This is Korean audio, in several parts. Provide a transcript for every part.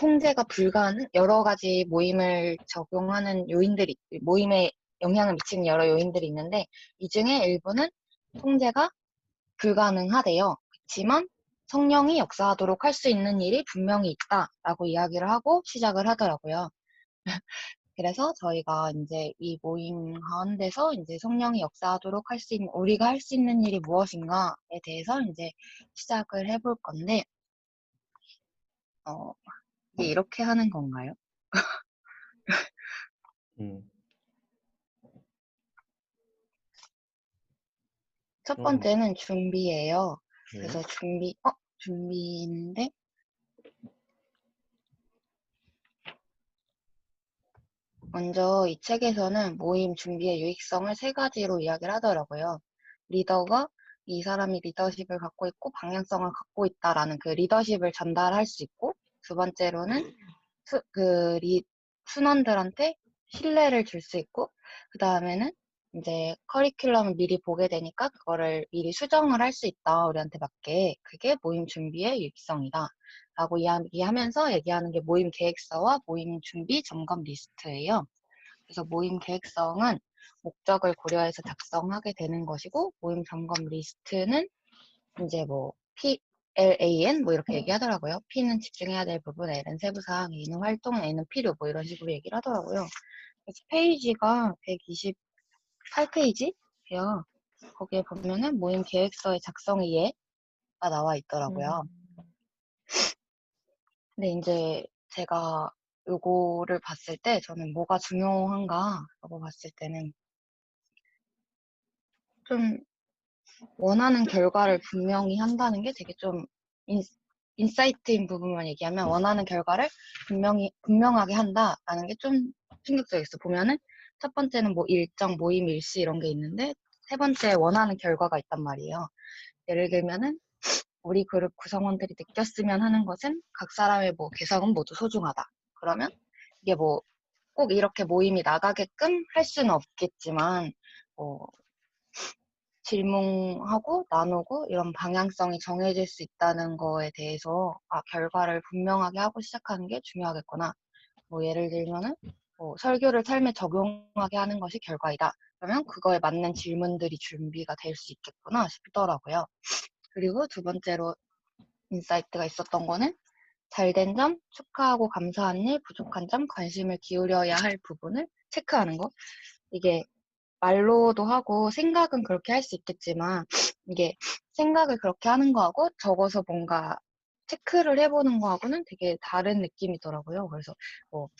통제가 불가하는 여러 가지 모임을 적용하는 요인들이, 모임에 영향을 미치는 여러 요인들이 있는데, 이 중에 일부는 통제가 불가능하대요. 그렇지만 성령이 역사하도록 할 수 있는 일이 분명히 있다라고 이야기를 하고 시작을 하더라고요. 그래서 저희가 이제 이 모임 가운데서 이제 성령이 역사하도록 할 수 있는, 우리가 할 수 있는 일이 무엇인가에 대해서 이제 시작을 해볼 건데, 어, 이게 이렇게 하는 건가요? 음, 첫 그럼, 번째는 준비예요. 그래서 네. 준비인데, 먼저 이 책에서는 모임 준비의 유익성을 세 가지로 이야기를 하더라고요. 리더가 이 사람이 리더십을 갖고 있고 방향성을 갖고 있다라는 그 리더십을 전달할 수 있고, 두 번째로는 순원들한테 신뢰를 줄 수 있고, 그 다음에는 이제 커리큘럼을 미리 보게 되니까 그거를 미리 수정을 할 수 있다, 우리한테 맞게. 그게 모임 준비의 유익성이다. 라고 이야기하면서 얘기하는 게 모임 계획서와 모임 준비 점검 리스트예요. 그래서 모임 계획성은 목적을 고려해서 작성하게 되는 것이고, 모임 점검 리스트는 이제 뭐 PLAN 뭐 이렇게 얘기하더라고요. P는 집중해야 될 부분, L은 세부사항, A는 활동, N은 필요 뭐 이런 식으로 얘기를 하더라고요. 그래서 페이지가 128페이지예요. 거기에 보면은 모임 계획서의 작성의 예가 나와 있더라고요. 근데 이제 제가 요거를 봤을 때 저는 뭐가 중요한가라고 봤을 때는 좀 원하는 결과를 분명히 한다는 게 되게 좀 인사이트인 부분만 얘기하면 원하는 결과를 분명하게 한다라는 게 좀 충격적이었어. 보면은 첫 번째는 뭐 일정, 모임, 일시 이런 게 있는데 세 번째 원하는 결과가 있단 말이에요. 예를 들면은 우리 그룹 구성원들이 느꼈으면 하는 것은 각 사람의 뭐 개성은 모두 소중하다. 그러면 이게 뭐 꼭 이렇게 모임이 나가게끔 할 수는 없겠지만 뭐 질문하고 나누고 이런 방향성이 정해질 수 있다는 거에 대해서 결과를 분명하게 하고 시작하는 게 중요하겠구나. 뭐 예를 들면은 뭐 설교를 삶에 적용하게 하는 것이 결과이다. 그러면 그거에 맞는 질문들이 준비가 될 수 있겠구나 싶더라고요. 그리고 두 번째로 인사이트가 있었던 거는 잘된 점, 축하하고 감사한 일, 부족한 점, 관심을 기울여야 할 부분을 체크하는 거. 이게 말로도 하고 생각은 그렇게 할 수 있겠지만 이게 생각을 그렇게 하는 거하고 적어서 뭔가 체크를 해보는 거하고는 되게 다른 느낌이더라고요. 그래서 뭐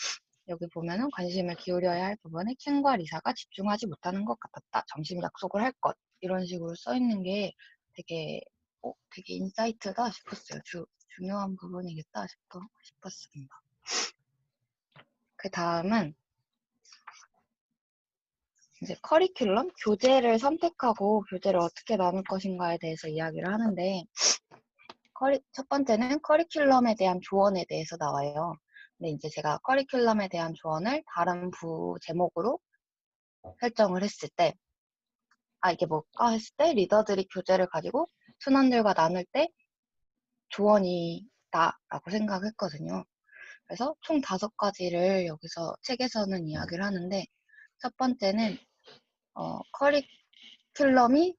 여기 보면은 관심을 기울여야 할 부분에 켄과 리사가 집중하지 못하는 것 같았다. 점심 약속을 할 것. 이런 식으로 써 있는 게 되게 되게 인사이트다 싶었어요. 중요한 부분이겠다 싶었습니다. 그 다음은 이제 커리큘럼, 교재를 선택하고 교재를 어떻게 나눌 것인가에 대해서 이야기를 하는데, 첫 번째는 커리큘럼에 대한 조언에 대해서 나와요. 근데 이제 제가 커리큘럼에 대한 조언을 다른 부 제목으로 설정을 했을 때, 이게 뭘까 했을 때, 리더들이 교재를 가지고 순원들과 나눌 때 조언이다라고 생각했거든요. 그래서 총 5가지를 여기서 책에서는 이야기를 하는데, 첫 번째는 커리큘럼이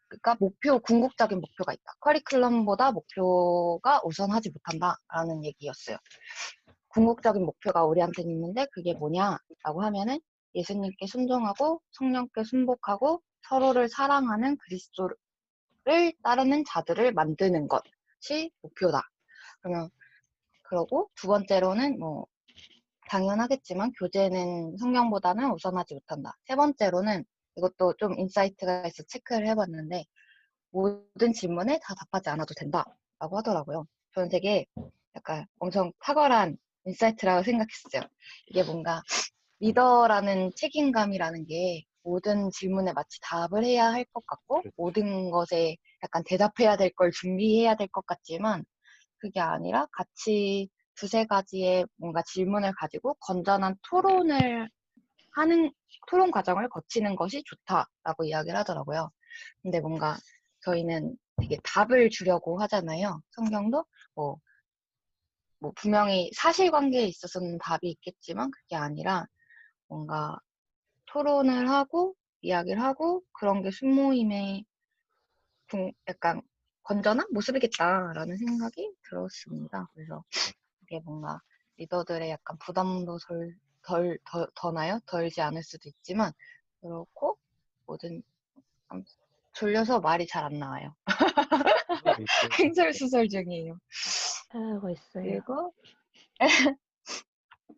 그러니까 궁극적인 목표가 있다. 커리큘럼보다 목표가 우선하지 못한다라는 얘기였어요. 궁극적인 목표가 우리한테는 있는데 그게 뭐냐라고 하면은 예수님께 순종하고 성령께 순복하고 서로를 사랑하는 그리스도를 따르는 자들을 만드는 것이 목표다. 그러고 두 번째로는 뭐 당연하겠지만 교재는 성경보다는 우선하지 못한다. 세 번째로는 이것도 좀 인사이트가 있어 체크를 해봤는데 모든 질문에 다 답하지 않아도 된다라고 하더라고요. 저는 되게 약간 엄청 탁월한 인사이트라고 생각했어요. 이게 뭔가 리더라는 책임감이라는 게 모든 질문에 마치 답을 해야 할 것 같고 그렇죠. 모든 것에 약간 대답해야 될 걸 준비해야 될 것 같지만 그게 아니라 같이 두세 가지의 뭔가 질문을 가지고 건전한 토론 과정을 거치는 것이 좋다라고 이야기를 하더라고요. 근데 뭔가 저희는 되게 답을 주려고 하잖아요. 성경도 뭐 뭐 분명히 사실관계에 있어서는 답이 있겠지만 그게 아니라 뭔가 토론을 하고 이야기를 하고 그런 게 순모임의 약간 건전한 모습이겠다라는 생각이 들었습니다. 그래서 이게 뭔가 리더들의 약간 부담도 덜나요? 덜지 않을 수도 있지만 그렇고 모든 졸려서 말이 잘 안 나와요. 하고 있어요. 횡설수설 중이에요. 잘하고 있어요. 그리고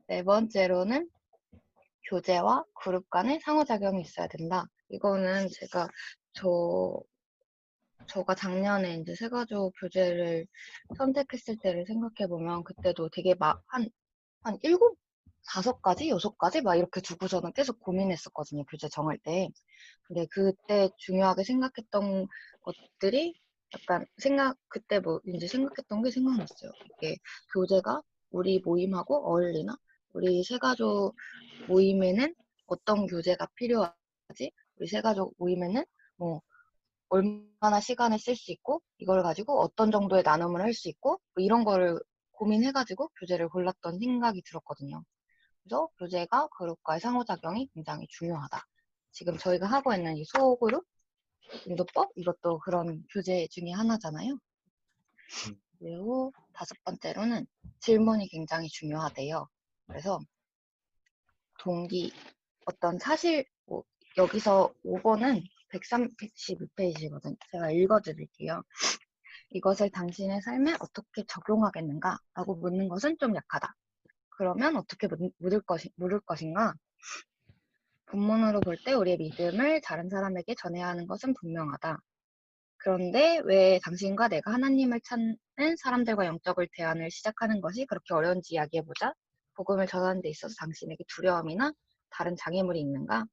네 번째로는 교재와 그룹 간의 상호작용이 있어야 된다. 이거는 저가 작년에 이제 세가족 교재를 선택했을 때를 생각해보면 그때도 되게 한 5가지, 6가지 막 이렇게 두고서는 계속 고민했었거든요. 교재 정할 때. 근데 그때 중요하게 생각했던 것들이 약간 그때 뭐 이제 생각했던 게 생각났어요. 이게 교재가 우리 모임하고 어울리나? 우리 세가족 모임에는 어떤 교재가 필요하지? 우리 세가족 모임에는 뭐 얼마나 시간을 쓸 수 있고 이걸 가지고 어떤 정도의 나눔을 할 수 있고 뭐 이런 거를 고민해가지고 교재를 골랐던 생각이 들었거든요. 그래서 교재가 그룹과의 상호작용이 굉장히 중요하다. 지금 저희가 하고 있는 이 소그룹 인도법 이것도 그런 교재 중에 하나잖아요. 그리고 5번째로는 질문이 굉장히 중요하대요. 그래서 어떤 사실 여기서 5번은 132페이지거든요. 제가 읽어드릴게요. 이것을 당신의 삶에 어떻게 적용하겠는가? 라고 묻는 것은 좀 약하다. 그러면 어떻게 물을 것인가? 본문으로 볼 때 우리의 믿음을 다른 사람에게 전해야 하는 것은 분명하다. 그런데 왜 당신과 내가 하나님을 찾는 사람들과 영적을 대안을 시작하는 것이 그렇게 어려운지 이야기해보자. 복음을 전하는 데 있어서 당신에게 두려움이나 다른 장애물이 있는가?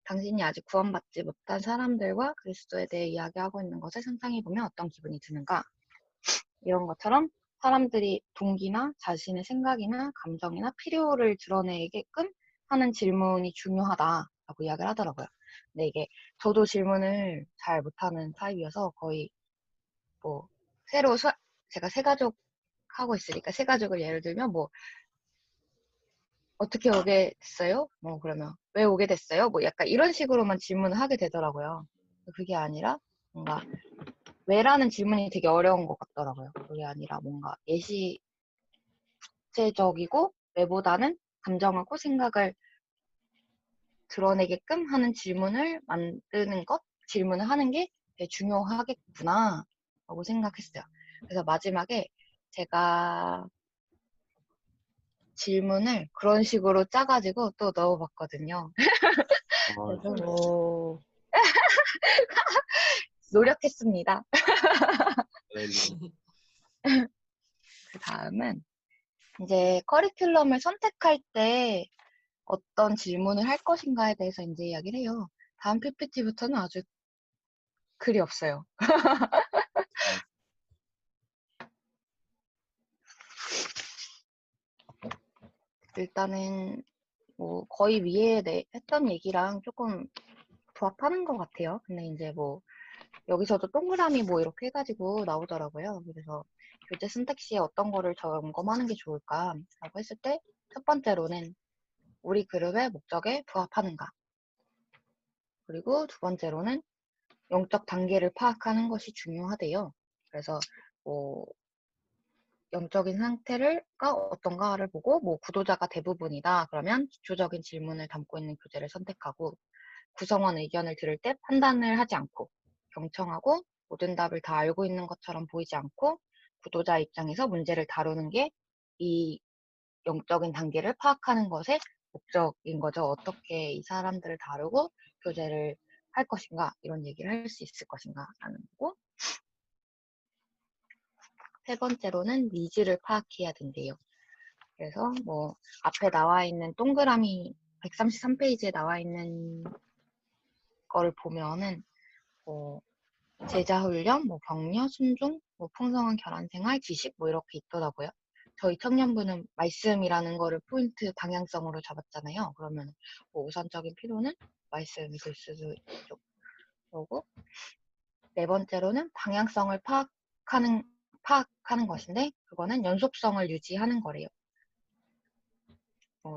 당신이 아직 구원받지 못한 사람들과 그리스도에 대해 이야기하고 있는 것을 상상해보면 어떤 기분이 드는가? 이런 것처럼 사람들이 동기나 자신의 생각이나 감정이나 필요를 드러내게끔 하는 질문이 중요하다라고 이야기를 하더라고요. 근데 이게 저도 질문을 잘 못하는 타입이어서 거의 뭐 제가 세가족 하고 있으니까 세가족을 예를 들면 뭐 어떻게 오게 됐어요? 뭐 그러면 왜 오게 됐어요? 뭐 약간 이런 식으로만 질문을 하게 되더라고요. 그게 아니라 뭔가 왜라는 질문이 되게 어려운 것 같더라고요. 그게 아니라 뭔가 구체적이고 왜보다는 감정하고 생각을 드러내게끔 하는 질문을 하는 게 되게 중요하겠구나 라고 생각했어요. 그래서 마지막에 제가 질문을 그런 식으로 짜가지고 또 넣어봤거든요. 그래서 오, 노력했습니다. 네. 그 다음은 이제 커리큘럼을 선택할 때 어떤 질문을 할 것인가에 대해서 이제 이야기를 해요. 다음 PPT부터는 아주 글이 없어요. 일단은 뭐 거의 위에 했던 얘기랑 조금 부합하는 것 같아요. 근데 이제 뭐 여기서도 동그라미 뭐 이렇게 해가지고 나오더라고요. 그래서 교재 선택 시에 어떤 거를 점검하는 게 좋을까라고 했을 때 첫 번째로는 우리 그룹의 목적에 부합하는가. 그리고 두 번째로는 영적 단계를 파악하는 것이 중요하대요. 그래서 뭐 영적인 상태가 어떤가를 보고 뭐 구도자가 대부분이다. 그러면 기초적인 질문을 담고 있는 교재를 선택하고 구성원 의견을 들을 때 판단을 하지 않고 경청하고 모든 답을 다 알고 있는 것처럼 보이지 않고 구도자 입장에서 문제를 다루는 게 이 영적인 단계를 파악하는 것의 목적인 거죠. 어떻게 이 사람들을 다루고 교제를 할 것인가 이런 얘기를 할 수 있을 것인가 라는 거고 세 번째로는 니즈를 파악해야 된대요. 그래서 뭐 앞에 나와 있는 동그라미 133페이지에 나와 있는 거를 보면은 뭐 제자 훈련, 뭐 격려, 순종, 뭐 풍성한 결혼 생활, 지식 뭐 이렇게 있더라고요. 저희 청년부는 말씀이라는 거를 포인트 방향성으로 잡았잖아요. 그러면 뭐 우선적인 필요는 말씀이 될 수도 있죠. 그리고 네 번째로는 방향성을 파악하는 파악하는 것인데 그거는 연속성을 유지하는 거래요.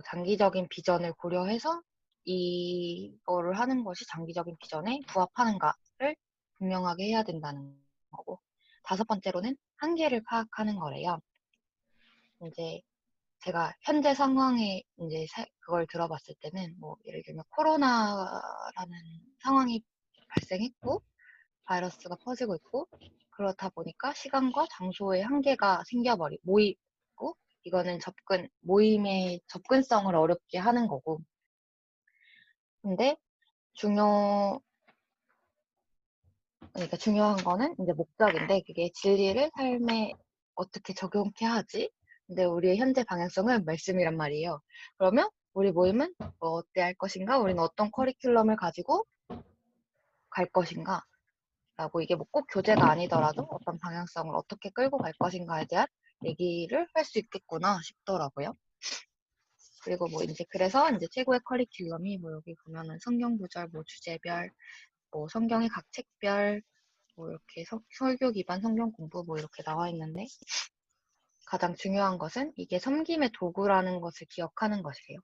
장기적인 비전을 고려해서 이거를 하는 것이 장기적인 비전에 부합하는가를 분명하게 해야 된다는 거고, 다섯 번째로는 한계를 파악하는 거래요. 이제 제가 현재 상황에 이제 그걸 들어봤을 때는 뭐 예를 들면 코로나라는 상황이 발생했고 바이러스가 퍼지고 있고 그렇다 보니까 시간과 장소의 한계가 모이고 이거는 모임의 접근성을 어렵게 하는 거고 근데 그러니까 중요한 거는 이제 목적인데 그게 진리를 삶에 어떻게 적용케 하지? 근데 우리의 현재 방향성은 말씀이란 말이에요. 그러면 우리 모임은 뭐 어때 할 것인가? 우리는 어떤 커리큘럼을 가지고 갈 것인가? 라고 이게 뭐 꼭 교재가 아니더라도 어떤 방향성을 어떻게 끌고 갈 것인가에 대한 얘기를 할 수 있겠구나 싶더라고요. 그리고 뭐 이제 그래서 이제 최고의 커리큘럼이 뭐 여기 보면은 성경 구절, 뭐 주제별, 뭐 성경의 각 책별, 뭐 이렇게 설교 기반 성경 공부 뭐 이렇게 나와 있는데 가장 중요한 것은 이게 섬김의 도구라는 것을 기억하는 것이에요.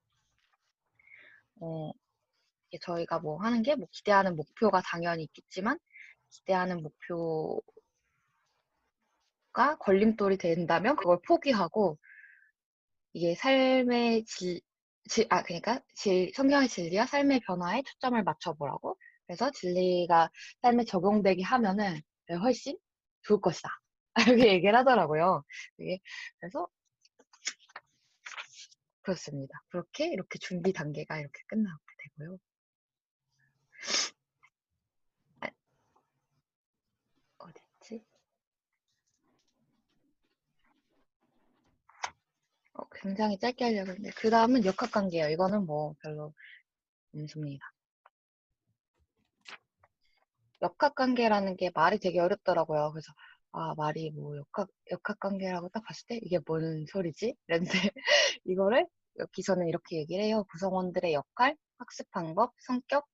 이게 저희가 뭐 하는 게 뭐 기대하는 목표가 당연히 있겠지만 기대하는 목표가 걸림돌이 된다면 그걸 포기하고 이게 삶의 성경의 진리와 삶의 변화에 초점을 맞춰보라고. 그래서 진리가 삶에 적용되게 하면은 훨씬 좋을 것이다. 이렇게 얘기를 하더라고요. 그래서 그렇습니다. 이렇게 준비 단계가 이렇게 끝나게 되고요. 아, 어딨지? 굉장히 짧게 하려고 했는데 그 다음은 역학관계예요. 이거는 뭐 별로 없습니다. 역학관계라는 게 말이 되게 어렵더라고요. 그래서 말이 뭐 역학관계라고 딱 봤을 때 이게 뭔 소리지? 이랬는데 이거를 여기서는 이렇게 얘기를 해요. 구성원들의 역할, 학습 방법, 성격,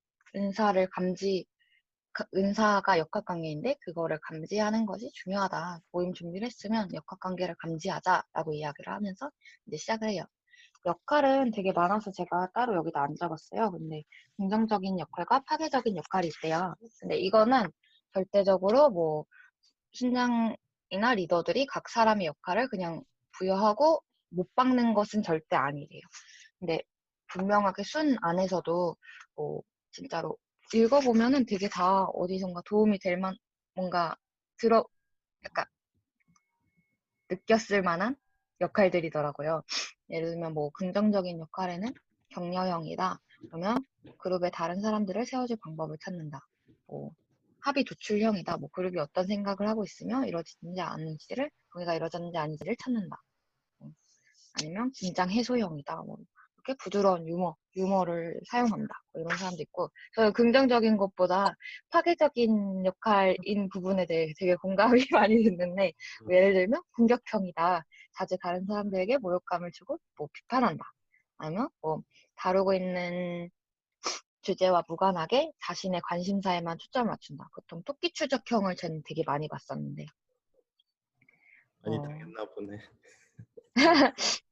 은사가 역학관계인데 그거를 감지하는 것이 중요하다. 모임 준비를 했으면 역학관계를 감지하자라고 이야기를 하면서 이제 시작을 해요. 역할은 되게 많아서 제가 따로 여기다 안 적었어요. 근데 긍정적인 역할과 파괴적인 역할이 있대요. 근데 이거는 절대적으로 뭐 신장이나 리더들이 각 사람의 역할을 그냥 부여하고 못 박는 것은 절대 아니래요. 근데 분명하게 순 안에서도 뭐 진짜로 읽어보면은 되게 다 어디선가 도움이 될 뭔가 약간 느꼈을 만한 역할들이더라고요. 예를 들면 뭐 긍정적인 역할에는 격려형이다. 그러면 그룹의 다른 사람들을 세워줄 방법을 찾는다. 뭐 합의 도출형이다. 뭐 그룹이 어떤 생각을 하고 있으며 이루어지는지 아닌지를 거기가 이루어졌는지 아닌지를 찾는다. 아니면 긴장 해소형이다. 뭐 이렇게 부드러운 유머를 사용한다. 뭐 이런 사람도 있고 저는 긍정적인 것보다 파괴적인 역할인 부분에 대해 되게 공감이 많이 됐는데 뭐 예를 들면 공격형이다. 자주 다른 사람들에게 모욕감을 주고 뭐 비판한다. 아니면 뭐 다루고 있는 주제와 무관하게 자신의 관심사에만 초점을 맞춘다. 보통 토끼 추적형을 저는 되게 많이 봤었는데 많이 당했나 보네.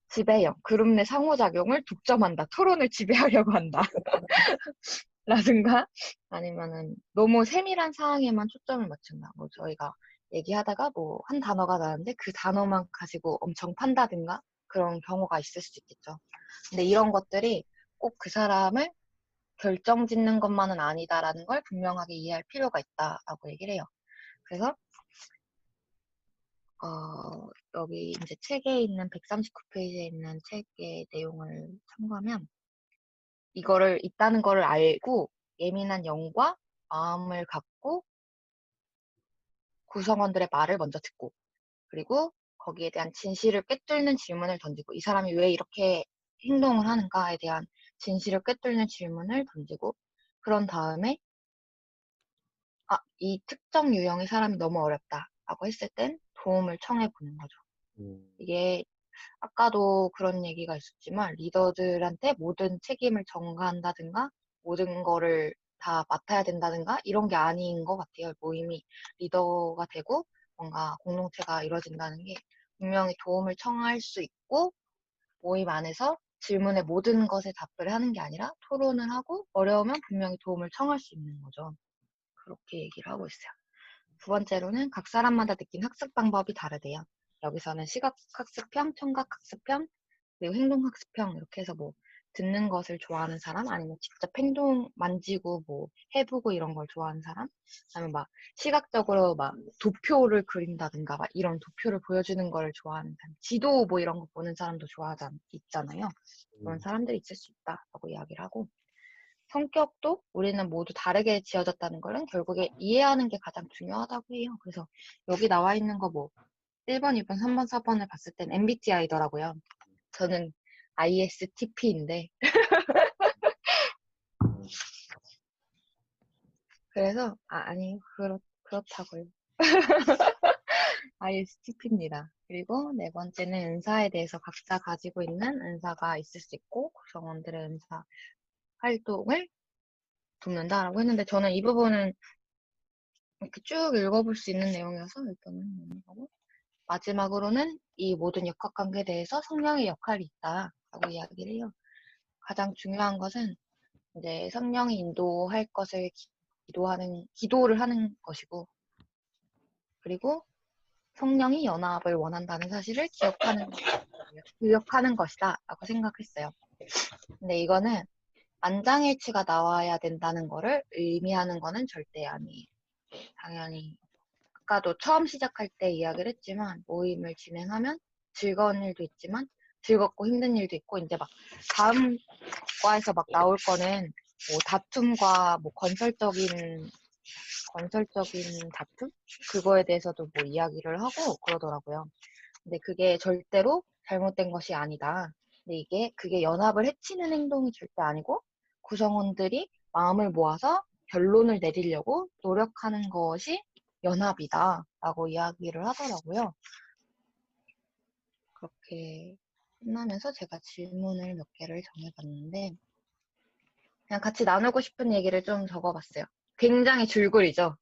지배형, 그룹 내 상호작용을 독점한다. 토론을 지배하려고 한다. 라든가 아니면은 너무 세밀한 사항에만 초점을 맞춘다. 뭐 저희가 얘기하다가 뭐 한 단어가 나왔는데 그 단어만 가지고 엄청 판다든가 그런 경우가 있을 수 있겠죠. 근데 이런 것들이 꼭 그 사람을 결정짓는 것만은 아니다라는 걸 분명하게 이해할 필요가 있다라고 얘기를 해요. 그래서 여기 이제 책에 있는 139페이지에 있는 책의 내용을 참고하면 이거를 있다는 거를 알고 예민한 영과 마음을 갖고 구성원들의 말을 먼저 듣고 그리고 거기에 대한 진실을 꿰뚫는 질문을 던지고 이 사람이 왜 이렇게 행동을 하는가에 대한 진실을 꿰뚫는 질문을 던지고 그런 다음에 이 특정 유형의 사람이 너무 어렵다라고 했을 땐 도움을 청해 보는 거죠. 이게 아까도 그런 얘기가 있었지만 리더들한테 모든 책임을 전가한다든가 모든 거를 다 맡아야 된다든가 이런 게 아닌 것 같아요. 모임이 리더가 되고 뭔가 공동체가 이루어진다는 게 분명히 도움을 청할 수 있고 모임 안에서 질문의 모든 것에 답을 하는 게 아니라 토론을 하고 어려우면 분명히 도움을 청할 수 있는 거죠. 그렇게 얘기를 하고 있어요. 두 번째로는 각 사람마다 느낀 학습 방법이 다르대요. 여기서는 시각학습형, 청각학습형, 그리고 행동학습형 이렇게 해서 뭐 듣는 것을 좋아하는 사람 아니면 직접 행동 만지고 뭐 해보고 이런 걸 좋아하는 사람 아니면 막 시각적으로 막 도표를 그린다든가 막 이런 도표를 보여주는 걸 좋아하는 사람 지도 뭐 이런 거 보는 사람도 있잖아요. 그런 사람들이 있을 수 있다라고 이야기를 하고 성격도 우리는 모두 다르게 지어졌다는 거는 결국에 이해하는 게 가장 중요하다고 해요. 그래서 여기 나와 있는 거 뭐 1번, 2번, 3번, 4번을 봤을 땐 MBTI더라고요. 저는 ISTP인데 그래서 아니 그렇다고요. ISTP입니다. 그리고 네 번째는 은사에 대해서 각자 가지고 있는 은사가 있을 수 있고 구성원들의 은사 활동을 돕는다라고 했는데 저는 이 부분은 이렇게 쭉 읽어볼 수 있는 내용이어서 일단은 넘어가고 마지막으로는 이 모든 역학관계에 대해서 성령의 역할이 있다라고 이야기를 해요. 가장 중요한 것은 이제 성령이 인도할 것을 기도를 하는 것이고, 그리고 성령이 연합을 원한다는 사실을 기억하는 것이다 라고 생각했어요. 근데 이거는 만장일치가 나와야 된다는 거를 의미하는 거는 절대 아니에요. 당연히 아까도 처음 시작할 때 이야기를 했지만 모임을 진행하면 즐거운 일도 있지만 즐겁고 힘든 일도 있고 이제 막 다음 과에서 막 나올 거는 뭐 다툼과 뭐 건설적인 다툼? 그거에 대해서도 뭐 이야기를 하고 그러더라고요. 근데 그게 절대로 잘못된 것이 아니다. 근데 그게 연합을 해치는 행동이 절대 아니고 구성원들이 마음을 모아서 결론을 내리려고 노력하는 것이 연합이다. 라고 이야기를 하더라고요. 그렇게 끝나면서 제가 질문을 몇 개를 정해봤는데 그냥 같이 나누고 싶은 얘기를 좀 적어봤어요. 굉장히 줄거리죠.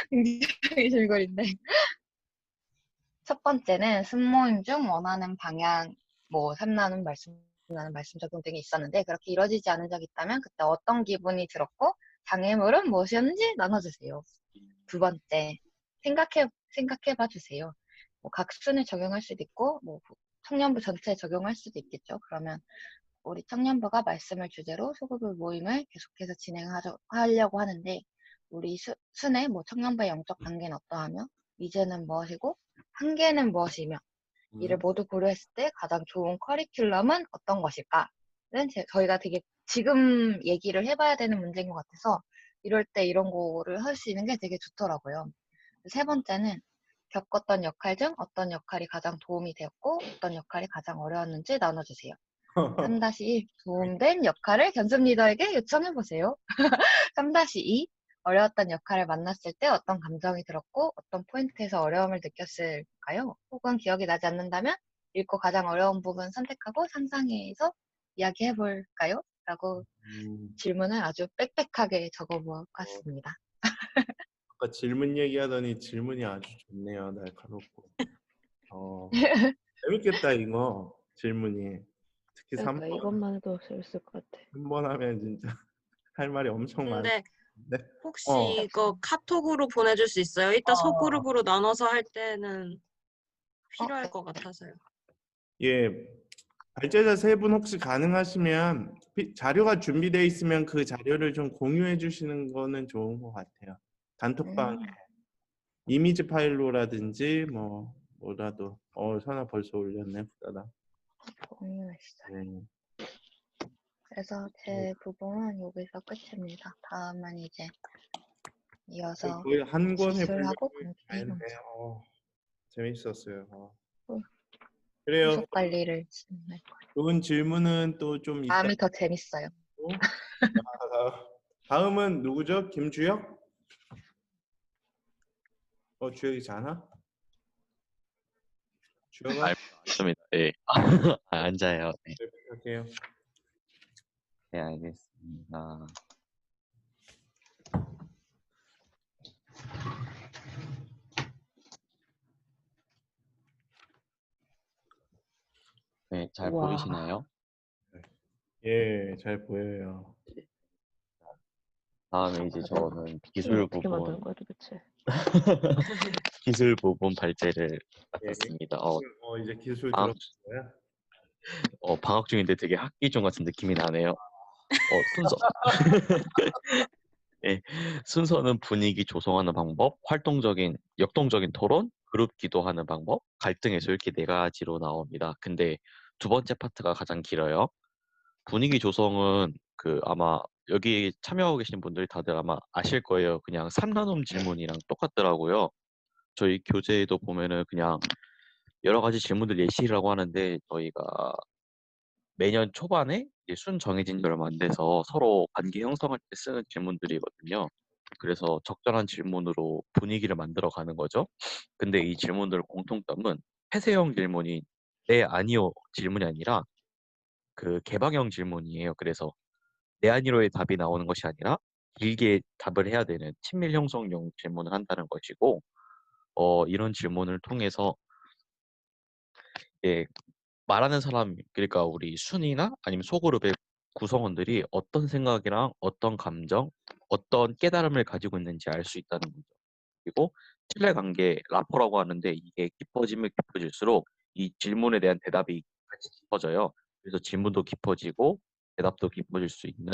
굉장히 줄거리인데 첫 번째는 순모임 중 원하는 방향, 뭐 삼나눔, 말씀나눔, 말씀 적용 등이 있었는데 그렇게 이루어지지 않은 적이 있다면 그때 어떤 기분이 들었고 장애물은 무엇이었는지 나눠주세요. 두 번째, 생각해봐 주세요. 뭐 각 순에 적용할 수도 있고 뭐 청년부 전체에 적용할 수도 있겠죠. 그러면 우리 청년부가 말씀을 주제로 소그룹 모임을 계속해서 진행하려고 하는데 우리 순회 뭐 청년부의 영적 단계는 어떠하며 미제는 무엇이고 한계는 무엇이며 이를 모두 고려했을 때 가장 좋은 커리큘럼은 어떤 것일까는 저희가 되게 지금 얘기를 해봐야 되는 문제인 것 같아서 이럴 때 이런 거를 할 수 있는 게 되게 좋더라고요. 세 번째는 겪었던 역할 중 어떤 역할이 가장 도움이 되었고 어떤 역할이 가장 어려웠는지 나눠주세요. 3-1 도움된 역할을 견습 리더에게 요청해보세요. 3-2 어려웠던 역할을 만났을 때 어떤 감정이 들었고 어떤 포인트에서 어려움을 느꼈을까요? 혹은 기억이 나지 않는다면 읽고 가장 어려운 부분 선택하고 상상해서 이야기해볼까요? 라고 질문을 아주 빽빽하게 적어보았습니다. 아까 질문 얘기하더니 질문이 아주 좋네요. 날카롭고. 재밌겠다 이거 질문이. 특히 그러니까 3번. 이것만 해도 재밌을 것 같아. 3번 하면 진짜 할 말이 엄청 근데 많은데. 혹시 이거 카톡으로 보내줄 수 있어요? 이따 소그룹으로 나눠서 할 때는 필요할 것 같아서요. 예. 발제자 3분 혹시 가능하시면 자료가 준비되어 있으면 그 자료를 좀 공유해 주시는 거는 좋은 것 같아요. 단톡방에 이미지 파일로라든지 뭐라도. 선아 벌써 올렸네. 후다닥. 공유했어요. 네. 그래서 제 부분은 여기서 끝입니다. 다음은 이제 이어서 거의 한 권에 기술하고 분량이 다 관계 형성, 했네요. 재밌었어요. 후- 그래요. 후속 관리를 진행할 거예요. 좋은 질문은 또 좀 이따. 다음이 더 재밌어요. 다음은 누구죠? 김주혁? 주혁이 자나? 주혁아? 알겠습니다. 예. 앉아요. 네. 네, 부탁해요. 네, 알겠습니다. 네, 잘 와. 보이시나요? 예, 잘 보여요. 다음에 이제 저는 이걸 기술 어떻게 만드는 부분 거야 도대체? 기술 부분 발제를 예, 맡았습니다. 이제 기술 방학, 들어갔어요? 방학 중인데 되게 학기 중 같은 느낌이 나네요. 순서. 예, 순서는 분위기 조성하는 방법, 역동적인 토론, 그룹 기도하는 방법, 갈등 해소 이렇게 네 가지로 나옵니다. 근데 두 번째 파트가 가장 길어요. 분위기 조성은 아마 여기 참여하고 계신 분들이 다들 아마 아실 거예요. 그냥 3나눔 질문이랑 똑같더라고요. 저희 교재에도 보면은 그냥 여러 가지 질문들 예시라고 하는데 저희가 매년 초반에 이제 순 정해진 지 얼마 안 돼서 서로 관계 형성할 때 쓰는 질문들이거든요. 그래서 적절한 질문으로 분위기를 만들어 가는 거죠. 근데 이 질문들 공통점은 폐쇄형 질문이 네, 아니요 질문이 아니라 개방형 질문이에요. 그래서 네, 아니로의 답이 나오는 것이 아니라 길게 답을 해야 되는 친밀 형성용 질문을 한다는 것이고, 이런 질문을 통해서 예, 말하는 사람, 그러니까 우리 순이나 아니면 소그룹의 구성원들이 어떤 생각이랑 어떤 감정, 어떤 깨달음을 가지고 있는지 알 수 있다는 거죠. 그리고 신뢰관계, 라포라고 하는데 이게 깊어지면 깊어질수록 이 질문에 대한 대답이 같이 깊어져요. 그래서 질문도 깊어지고 대답도 깊어질 수 있는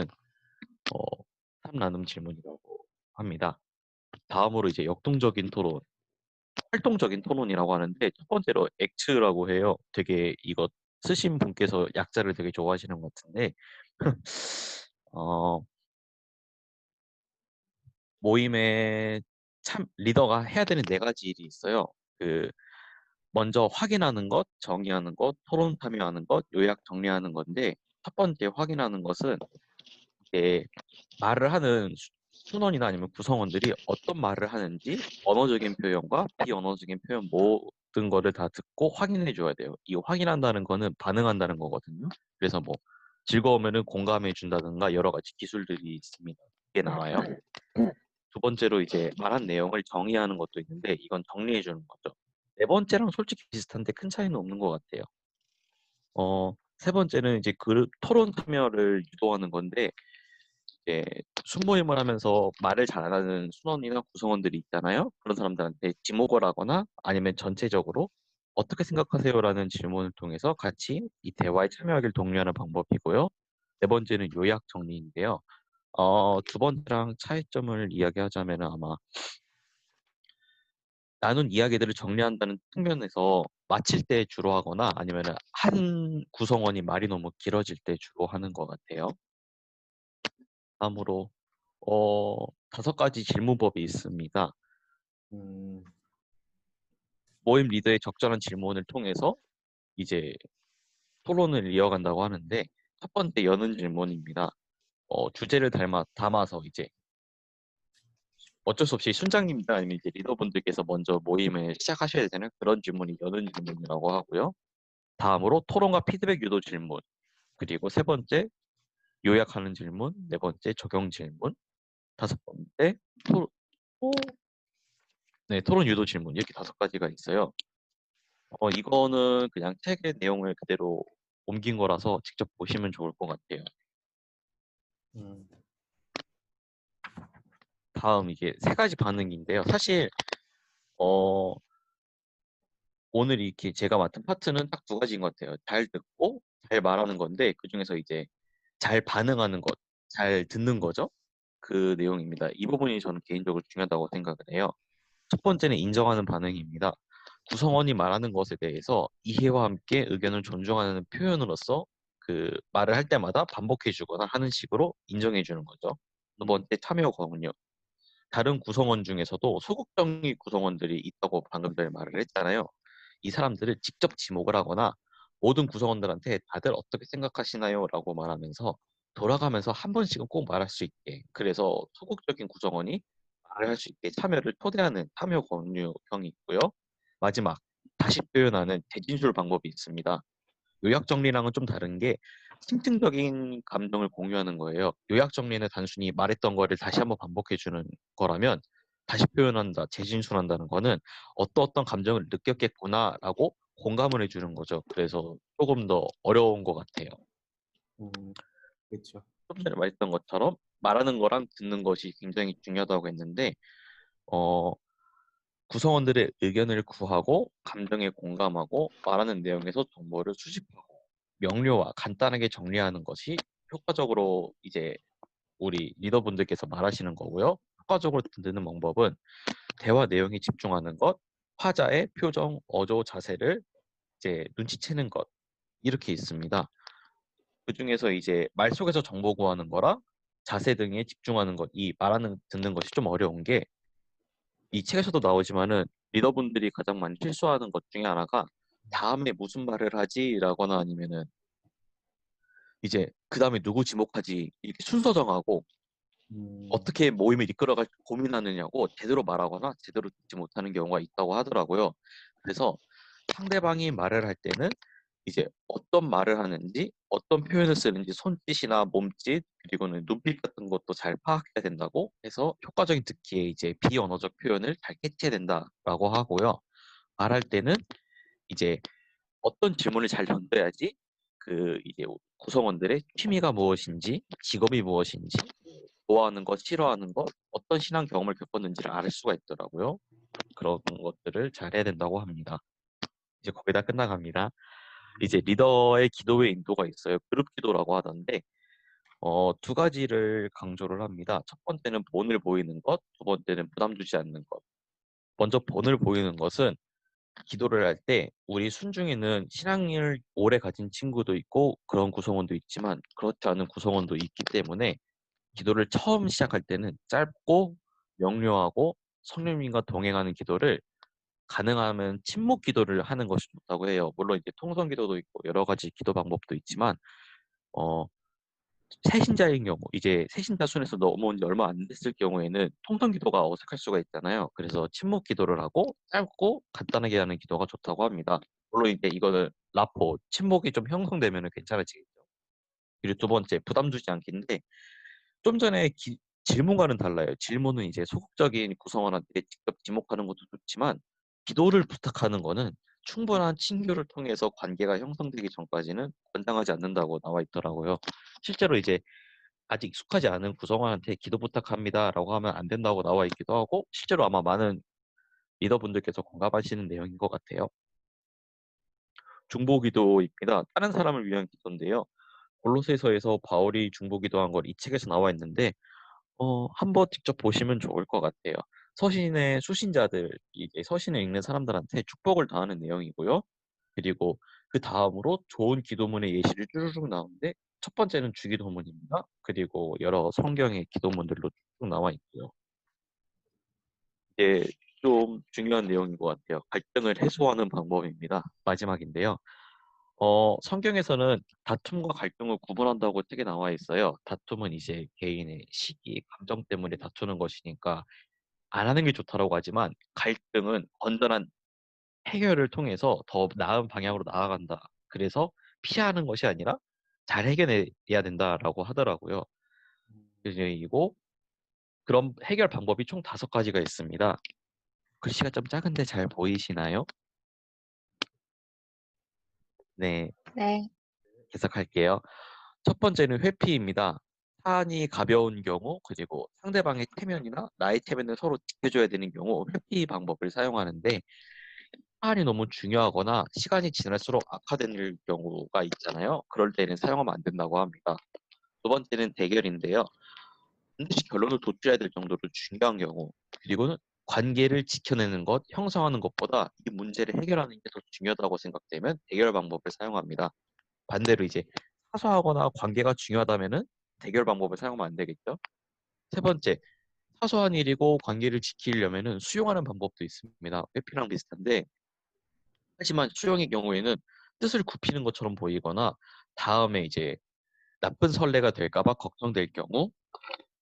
어, 탐나눔 질문이라고 합니다. 다음으로 이제 역동적인 토론, 활동적인 토론이라고 하는데 첫 번째로 액트라고 해요. 되게 이거 쓰신 분께서 약자를 되게 좋아하시는 것 같은데 어, 모임에 참 리더가 해야 되는 네 가지 일이 있어요. 그 먼저 확인하는 것, 정의하는 것, 토론 참여하는 것, 요약 정리하는 건데 첫 번째 확인하는 것은 이게 말을 하는 순원이나 아니면 구성원들이 어떤 말을 하는지 언어적인 표현과 비언어적인 표현 모든 거를 다 듣고 확인해 줘야 돼요. 이 확인한다는 거는 반응한다는 거거든요. 그래서 뭐 즐거우면은 공감해 준다든가 여러 가지 기술들이 있습니다. 이게 나와요. 두 번째로 이제 말한 내용을 정의하는 것도 있는데 이건 정리해 주는 거죠. 네 번째랑 솔직히 비슷한데 큰 차이는 없는 것 같아요. 세 번째는 이제 토론 참여를 유도하는 건데 이제 순모임을 하면서 말을 잘 안 하는 순원이나 구성원들이 있잖아요. 그런 사람들한테 지목을 하거나 아니면 전체적으로 어떻게 생각하세요라는 질문을 통해서 같이 이 대화에 참여하기를 독려하는 방법이고요. 네 번째는 요약 정리인데요. 두 번째랑 차이점을 이야기하자면 아마 나눈 이야기들을 정리한다는 측면에서 마칠 때 주로 하거나 아니면 한 구성원이 말이 너무 길어질 때 주로 하는 것 같아요. 다음으로 다섯 가지 질문법이 있습니다. 음, 모임 리더의 적절한 질문을 통해서 이제 토론을 이어간다고 하는데 첫 번째 여는 질문입니다. 주제를 담아서 이제 어쩔 수 없이 순장님이나 아니면 이제 리더분들께서 먼저 모임을 시작하셔야 되는 그런 질문이 여는 질문이라고 하고요. 다음으로 토론과 피드백 유도 질문, 그리고 세 번째 요약하는 질문, 네 번째 적용 질문, 다섯 번째 토, 어, 네, 토론 유도 질문 이렇게 다섯 가지가 있어요. 이거는 그냥 책의 내용을 그대로 옮긴 거라서 직접 보시면 좋을 것 같아요. 음, 다음 이게 세 가지 반응인데요. 사실 어, 오늘 이렇게 제가 맡은 파트는 딱 두 가지인 것 같아요. 잘 듣고 잘 말하는 건데 그중에서 이제 잘 반응하는 것, 잘 듣는 거죠. 그 내용입니다. 이 부분이 저는 개인적으로 중요하다고 생각을 해요. 첫 번째는 인정하는 반응입니다. 구성원이 말하는 것에 대해서 이해와 함께 의견을 존중하는 표현으로서 말을 할 때마다 반복해 주거나 하는 식으로 인정해 주는 거죠. 두 번째 참여 권유. 다른 구성원 중에서도 소극적인 구성원들이 있다고 방금 전에 말을 했잖아요. 이 사람들을 직접 지목을 하거나 모든 구성원들한테 다들 어떻게 생각하시나요? 라고 말하면서 돌아가면서 한 번씩은 꼭 말할 수 있게, 그래서 소극적인 구성원이 말을 할 수 있게 참여를 초대하는 참여 권유형이 있고요. 마지막, 다시 표현하는 재진술 방법이 있습니다. 요약 정리랑은 좀 다른 게 심층적인 감정을 공유하는 거예요. 요약 정리는 단순히 말했던 거를 다시 한번 반복해 주는 거라면 다시 표현한다, 재진술한다는 거는 어떤 감정을 느꼈겠구나라고 공감을 해주는 거죠. 그래서 조금 더 어려운 것 같아요. 그렇죠. 좀 전에 말했던 것처럼 말하는 거랑 듣는 것이 굉장히 중요하다고 했는데 어, 구성원들의 의견을 구하고 감정에 공감하고 말하는 내용에서 정보를 수집하고 명료와 간단하게 정리하는 것이 효과적으로 이제 우리 리더분들께서 말하시는 거고요. 효과적으로 듣는 방법은 대화 내용에 집중하는 것, 화자의 표정, 어조, 자세를 이제 눈치채는 것 이렇게 있습니다. 그 중에서 이제 말 속에서 정보 구하는 거랑 자세 등에 집중하는 것, 이 말하는 듣는 것이 좀 어려운 게 이 책에서도 나오지만은 리더분들이 가장 많이 실수하는 것 중에 하나가 다음에 무슨 말을 하지라거나 아니면은 이제 그 다음에 누구 지목하지 이렇게 순서 정하고 어떻게 모임을 이끌어갈 고민하느냐고 제대로 말하거나 제대로 듣지 못하는 경우가 있다고 하더라고요. 그래서 상대방이 말을 할 때는 이제 어떤 말을 하는지, 어떤 표현을 쓰는지 손짓이나 몸짓, 그리고는 눈빛 같은 것도 잘 파악해야 된다고 해서 효과적인 듣기에 이제 비언어적 표현을 잘 캐치해야 된다라고 하고요. 말할 때는 이제 어떤 질문을 잘 던져야지 그 이제 구성원들의 취미가 무엇인지, 직업이 무엇인지, 좋아하는 것, 싫어하는 것, 어떤 신앙 경험을 겪었는지를 알 수가 있더라고요. 그런 것들을 잘 해야 된다고 합니다. 이제 거의 다 끝나갑니다. 이제 리더의 기도의 인도가 있어요. 그룹 기도라고 하던데 두 가지를 강조를 합니다. 첫 번째는 본을 보이는 것, 두 번째는 부담 주지 않는 것. 먼저 본을 보이는 것은 기도를 할 때 우리 순중에는 신앙을 오래 가진 친구도 있고 그런 구성원도 있지만 그렇지 않은 구성원도 있기 때문에 기도를 처음 시작할 때는 짧고 명료하고 성령님과 동행하는 기도를 가능하면 침묵 기도를 하는 것이 좋다고 해요. 물론 이제 통성 기도도 있고 여러 가지 기도 방법도 있지만 어, 새신자인 경우, 이제 새신자 순에서 넘어온 지 얼마 안 됐을 경우에는 통성 기도가 어색할 수가 있잖아요. 그래서 침묵 기도를 하고 짧고 간단하게 하는 기도가 좋다고 합니다. 물론 이제 이거는 라포, 침묵이 좀 형성되면 괜찮아지겠죠. 그리고 두 번째, 부담 주지 않기인데 좀 전에 질문과는 달라요. 질문은 이제 소극적인 구성원한테 직접 지목하는 것도 좋지만 기도를 부탁하는 거는 충분한 친교를 통해서 관계가 형성되기 전까지는 권장하지 않는다고 나와 있더라고요. 실제로 이제 아직 익숙하지 않은 구성원한테 기도 부탁합니다라고 하면 안 된다고 나와 있기도 하고 실제로 아마 많은 리더분들께서 공감하시는 내용인 것 같아요. 중보기도입니다. 다른 사람을 위한 기도인데요. 골로새서에서 바울이 중보기도한 걸 이 책에서 나와 있는데 한번 직접 보시면 좋을 것 같아요. 서신의 수신자들, 이제 서신을 읽는 사람들한테 축복을 다하는 내용이고요. 그리고 그 다음으로 좋은 기도문의 예시를 쭈르륵 나오는데 첫 번째는 주기도문입니다. 그리고 여러 성경의 기도문들로 쭉 나와 있고요. 이게 좀 중요한 내용인 것 같아요. 갈등을 해소하는 방법입니다. 마지막인데요. 성경에서는 다툼과 갈등을 구분한다고 책에 나와 있어요. 다툼은 이제 개인의 시기, 감정 때문에 다투는 것이니까 안 하는 게 좋다라고 하지만 갈등은 건전한 해결을 통해서 더 나은 방향으로 나아간다. 그래서 피하는 것이 아니라 잘 해결해야 된다라고 하더라고요. 그리고 그런 해결 방법이 총 5가지가 있습니다. 글씨가 좀 작은데 잘 보이시나요? 네, 네. 계속할게요. 첫 번째는 회피입니다. 사안이 가벼운 경우, 그리고 상대방의 체면이나 나의 체면을 서로 지켜줘야 되는 경우 회피 방법을 사용하는데 사안이 너무 중요하거나 시간이 지날수록 악화되는 경우가 있잖아요. 그럴 때는 사용하면 안 된다고 합니다. 두 번째는 대결인데요. 반드시 결론을 도출해야 될 정도로 중요한 경우, 그리고는 관계를 지켜내는 것, 형성하는 것보다 이 문제를 해결하는 게 더 중요하다고 생각되면 대결 방법을 사용합니다. 반대로 이제 사소하거나 관계가 중요하다면은 대결 방법을 사용하면 안 되겠죠. 세 번째, 사소한 일이고 관계를 지키려면은 수용하는 방법도 있습니다. 회피랑 비슷한데 하지만 수용의 경우에는 뜻을 굽히는 것처럼 보이거나 다음에 이제 나쁜 선례가 될까 봐 걱정될 경우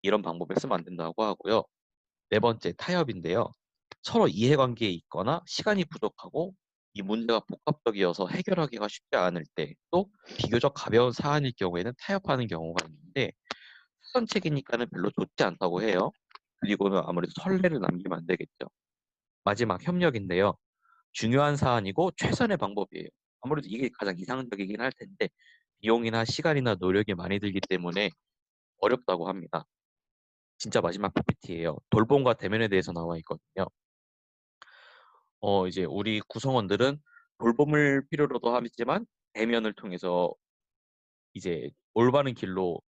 이런 방법을 쓰면 안 된다고 하고요. 네 번째, 타협인데요. 서로 이해관계에 있거나 시간이 부족하고 이 문제가 복합적이어서 해결하기가 쉽지 않을 때 또 비교적 가벼운 사안일 경우에는 타협하는 경우가 있는데 사전책이니까는 별로 좋지 않다고 해요. 그리고는 아무래도 선례를 남기면 안 되겠죠. 마지막 협력인데요. 중요한 사안이고 최선의 방법이에요. 아무래도 이게 가장 이상적이긴 할 텐데 비용이나 시간이나 노력이 많이 들기 때문에 어렵다고 합니다. 진짜 마지막 PPT예요. 돌봄과 대면에 대해서 나와 있거든요. 이제 우리 구성원들은 돌봄을 필요로도 하지만 대면을 통해서 이제 올바른 길로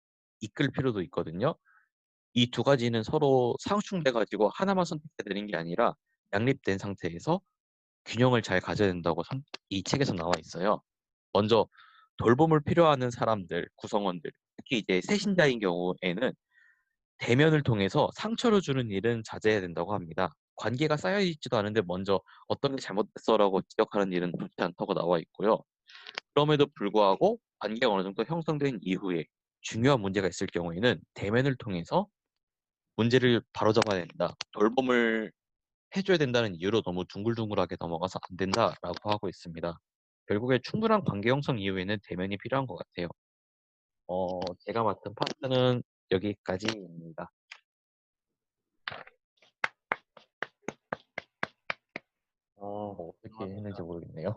이끌 필요도 있거든요. 이 두 가지는 서로 상충돼 가지고 하나만 선택해야 되는 게 아니라 양립된 상태에서 균형을 잘 가져야 된다고 이 책에서 나와 있어요. 먼저 돌봄을 필요하는 사람들, 구성원들, 특히 이제 새신자인 경우에는 대면을 통해서 상처를 주는 일은 자제해야 된다고 합니다. 관계가 쌓여 있지도 않은데 먼저 어떤 게 잘못됐어라고 지적하는 일은 좋지 않다고 나와 있고요. 그럼에도 불구하고 관계가 어느 정도 형성된 이후에 중요한 문제가 있을 경우에는 대면을 통해서 문제를 바로잡아야 된다. 돌봄을 해줘야 된다는 이유로 너무 둥글둥글하게 넘어가서 안 된다라고 하고 있습니다. 결국에 충분한 관계 형성 이후에는 대면이 필요한 것 같아요. 제가 맡은 파트는 여기까지입니다. 어떻게 했는지 모르겠네요.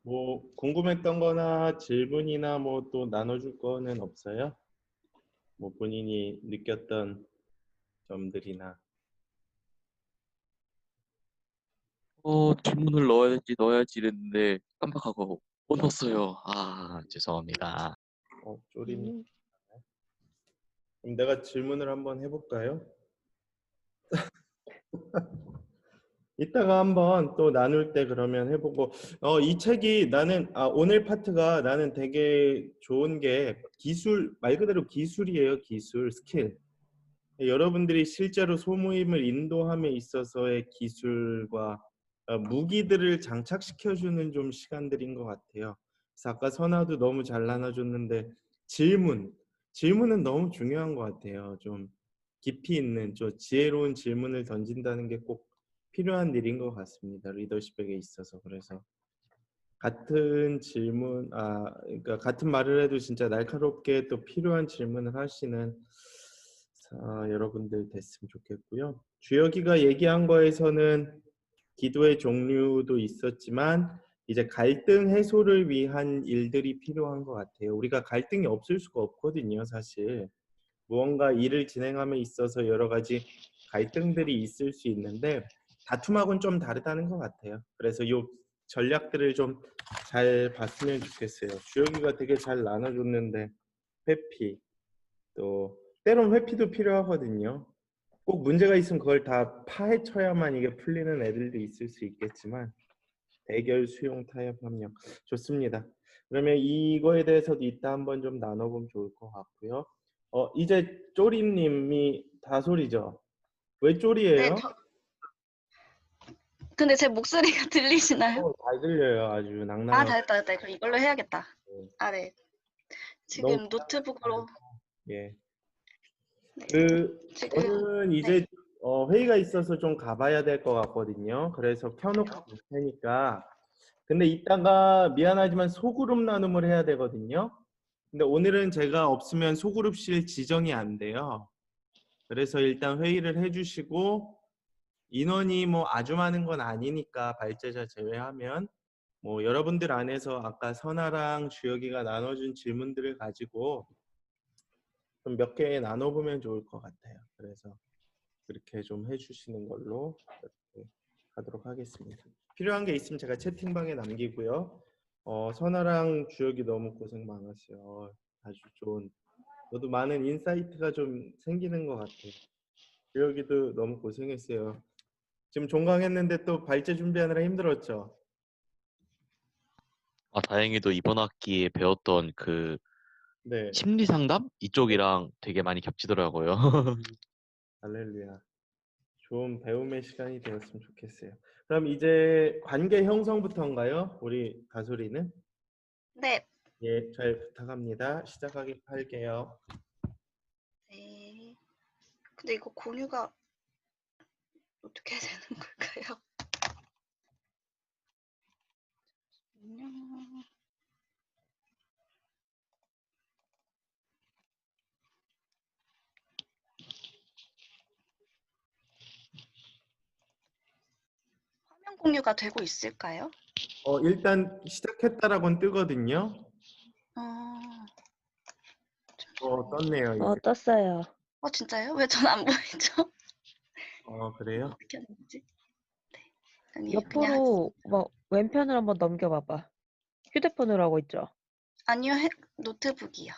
뭐 궁금했던 거나 질문이나 뭐 또 나눠줄 거는 없어요? 뭐 본인이 느꼈던 점들이나. 질문을 넣어야지 이랬는데 깜빡하고 못 넣었어요. 죄송합니다. 쪼리님. 음, 그럼 내가 질문을 한번 해볼까요? 이따가 한번 또 나눌 때 그러면 해보고, 이 책이 나는, 오늘 파트가 나는 되게 좋은 게 기술, 말 그대로 기술이에요. 기술, 스킬. 여러분들이 실제로 소모임을 인도함에 있어서의 기술과 무기들을 장착시켜주는 좀 시간들인 것 같아요. 그래서 아까 선아도 너무 잘 나눠줬는데 질문은 너무 중요한 것 같아요. 좀 깊이 있는, 좀 지혜로운 질문을 던진다는 게 꼭 필요한 일인 것 같습니다. 리더십에게 있어서. 그래서 같은 질문, 그러니까 같은 말을 해도 진짜 날카롭게 또 필요한 질문을 하시는 여러분들 됐으면 좋겠고요. 주혁이가 얘기한 거에서는 기도의 종류도 있었지만 이제 갈등 해소를 위한 일들이 필요한 것 같아요. 우리가 갈등이 없을 수가 없거든요, 사실. 무언가 일을 진행함에 있어서 여러 가지 갈등들이 있을 수 있는데 다툼하고는 좀 다르다는 것 같아요. 그래서 이 전략들을 좀 잘 봤으면 좋겠어요. 주혁이가 되게 잘 나눠줬는데 회피, 또 때론 회피도 필요하거든요. 꼭 문제가 있으면 그걸 다 파헤쳐야만 이게 풀리는 애들도 있을 수 있겠지만 대결, 수용, 타협, 협력 좋습니다. 그러면 이거에 대해서도 이따 한번 좀 나눠보면 좋을 것 같고요. 이제 쪼리님이 다솔이죠? 왜 네, 쪼리예요? 근데 제 목소리가 들리시나요? 잘 들려요. 아주 아, 낭낭하고. 잘했다, 잘했다. 그럼 이걸로 해야겠다. 아, 네. 너무 지금 노트북으로, 예. 네, 지금, 저는 네. 이제 회의가 있어서 좀 가봐야 될 것 같거든요. 그래서 켜놓고 볼 테니까. 근데 이따가 미안하지만 소그룹 나눔을 해야 되거든요. 근데 오늘은 제가 없으면 소그룹실 지정이 안 돼요. 그래서 일단 회의를 해주시고 인원이 뭐 아주 많은 건 아니니까 발제자 제외하면 뭐 여러분들 안에서 아까 선아랑 주혁이가 나눠준 질문들을 가지고 좀 몇 개 나눠보면 좋을 것 같아요. 그래서 그렇게 좀 해주시는 걸로 이렇게 하도록 하겠습니다. 필요한 게 있으면 제가 채팅방에 남기고요. 선아랑 주혁이 너무 고생 많았어요. 아주 좋은, 저도 많은 인사이트가 좀 생기는 것 같아요. 주혁이도 너무 고생했어요. 지금 종강했는데 또 발제 준비하느라 힘들었죠? 다행히도 이번 학기에 배웠던 그 네. 심리 상담 이쪽이랑 되게 많이 겹치더라고요. 할렐루야. 좋은 배움의 시간이 되었으면 좋겠어요. 그럼 이제 관계 형성부터인가요? 우리 다솔이는? 네. 예, 잘 부탁합니다. 시작하기 할게요. 네. 근데 이거 공유가 어떻게 해야 되는 걸까요? 안녕. 화면 공유가 되고 있을까요? 일단 시작했다라고는 뜨거든요. 어, 떴네요, 이제. 떴어요. 진짜요? 왜 전 안 보이죠? 그래요? 어떻게 하는 거지? 네. 아니요, 그냥 옆으로 왼편으로 한번 넘겨봐봐. 휴대폰으로 하고 있죠? 아니요, 노트북이요.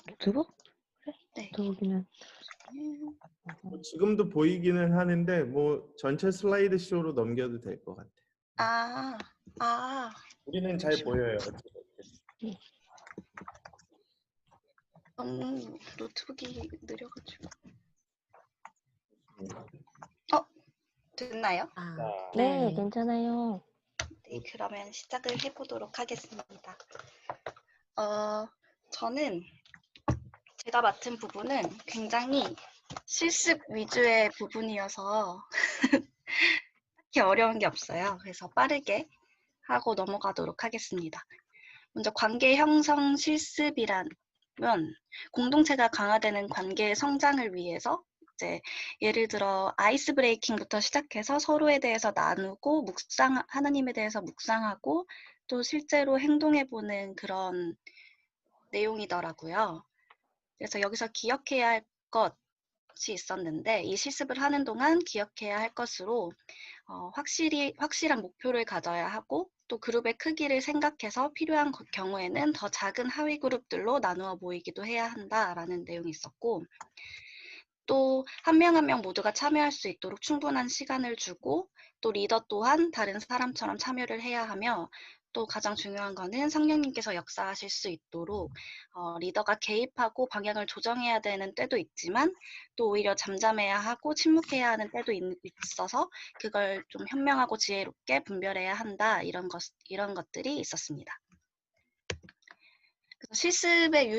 노트북? 네. 노트북이면 지금도 보이기는 하는데 전체 슬라이드 쇼로 넘겨도 될 것 같아요. 우리는 잘 보여요. 너무 노트북이 느려가지고. 됐나요? 네, 괜찮아요. 네, 그러면 시작을 해보도록 하겠습니다. 저는 제가 맡은 부분은 굉장히 실습 위주의 부분이어서 딱히 어려운 게 없어요. 그래서 빠르게 하고 넘어가도록 하겠습니다. 먼저 관계 형성 실습이라면 공동체가 강화되는 관계의 성장을 위해서 이제 예를 들어 아이스 브레이킹부터 시작해서 서로에 대해서 나누고 하나님에 대해서 묵상하고 또 실제로 행동해보는 그런 내용이더라고요. 그래서 여기서 기억해야 할 것이 있었는데 이 실습을 하는 동안 기억해야 할 것으로 확실한 목표를 가져야 하고 또 그룹의 크기를 생각해서 필요한 경우에는 더 작은 하위 그룹들로 나누어 모이기도 해야 한다라는 내용이 있었고 또 한 명 한 명 모두가 참여할 수 있도록 충분한 시간을 주고 또 리더 또한 다른 사람처럼 참여를 해야 하며 또 가장 중요한 거는 성령님께서 역사하실 수 있도록 리더가 개입하고 방향을 조정해야 되는 때도 있지만 또 오히려 잠잠해야 하고 침묵해야 하는 때도 있어서 그걸 좀 현명하고 지혜롭게 분별해야 한다 이런 것들이 있었습니다. 그래서 실습의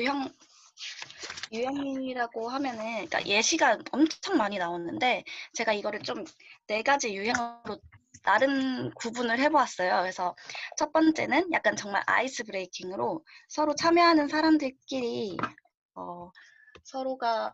유형이라고 하면은 그러니까 예시가 엄청 많이 나오는데 제가 이거를 좀 4가지 유형으로 나름 구분을 해보았어요. 그래서 첫 번째는 약간 정말 아이스 브레이킹으로 서로 참여하는 사람들끼리 서로가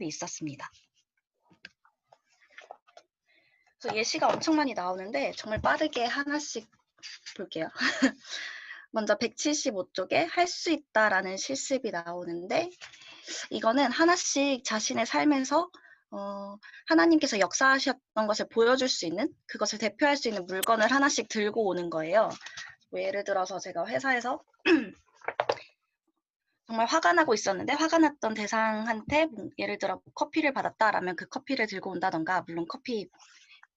있었습니다. 그래서 예시가 엄청 많이 나오는데 정말 빠르게 하나씩 볼게요. 먼저 175쪽에 할 수 있다라는 실습이 나오는데 이거는 하나씩 자신의 삶에서 하나님께서 역사하셨던 것을 보여줄 수 있는 그것을 대표할 수 있는 물건을 하나씩 들고 오는 거예요. 뭐 예를 들어서 제가 회사에서 정말 화가 나고 있었는데 화가 났던 대상한테 예를 들어 커피를 받았다라면 그 커피를 들고 온다던가 물론 커피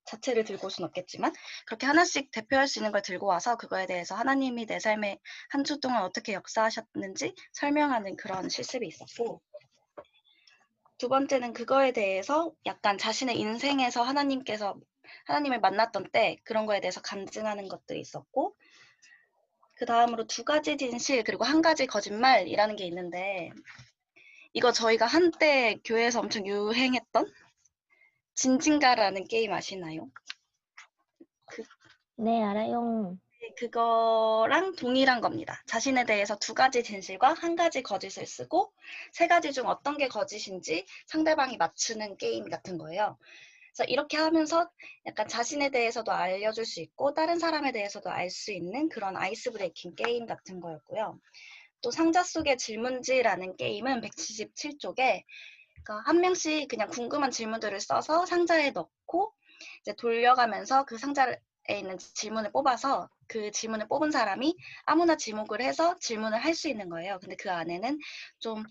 자체를 들고 올 수는 없겠지만 그렇게 하나씩 대표할 수 있는 걸 들고 와서 그거에 대해서 하나님이 내 삶에 한 주 동안 어떻게 역사하셨는지 설명하는 그런 실습이 있었고 두 번째는 그거에 대해서 약간 자신의 인생에서 하나님을 만났던 때 그런 거에 대해서 간증하는 것들이 있었고 그 다음으로 2가지 진실 그리고 1가지 거짓말이라는 게 있는데 이거 저희가 한때 교회에서 엄청 유행했던 진진가라는 게임 아시나요? 네, 알아요. 그거랑 동일한 겁니다. 자신에 대해서 2가지 진실과 1가지 거짓을 쓰고 3가지 중 어떤 게 거짓인지 상대방이 맞추는 게임 같은 거예요. 그래서 이렇게 하면서 약간 자신에 대해서도 알려줄 수 있고 다른 사람에 대해서도 알 수 있는 그런 아이스 브레이킹 게임 같은 거였고요. 또 상자 속의 질문지라는 게임은 177쪽에 그러니까 한 명씩 그냥 궁금한 질문들을 써서 상자에 넣고 이제 돌려가면서 그 상자에 있는 질문을 뽑아서 그 질문을 뽑은 사람이 아무나 지목을 해서 질문을 할 수 있는 거예요. 근데 그 안에는 좀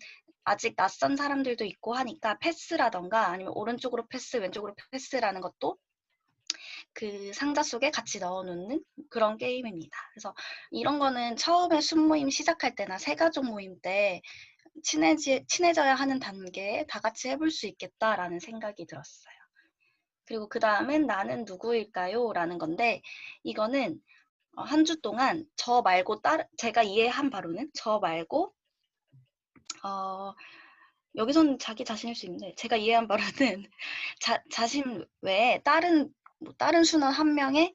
아직 낯선 사람들도 있고 하니까 패스라던가 아니면 오른쪽으로 패스, 왼쪽으로 패스라는 것도 그 상자 속에 같이 넣어놓는 그런 게임입니다. 그래서 이런 거는 처음에 순모임 시작할 때나 새가족 모임 때 친해져야 하는 단계에 다 같이 해볼 수 있겠다라는 생각이 들었어요. 그리고 그 다음은 나는 누구일까요? 라는 건데 이거는 한 주 동안 저 말고 제가 이해한 바로는 저 말고 여기서는 자기 자신일 수 있는데 제가 이해한 바로는 자신 외에 다른 순원 한 명의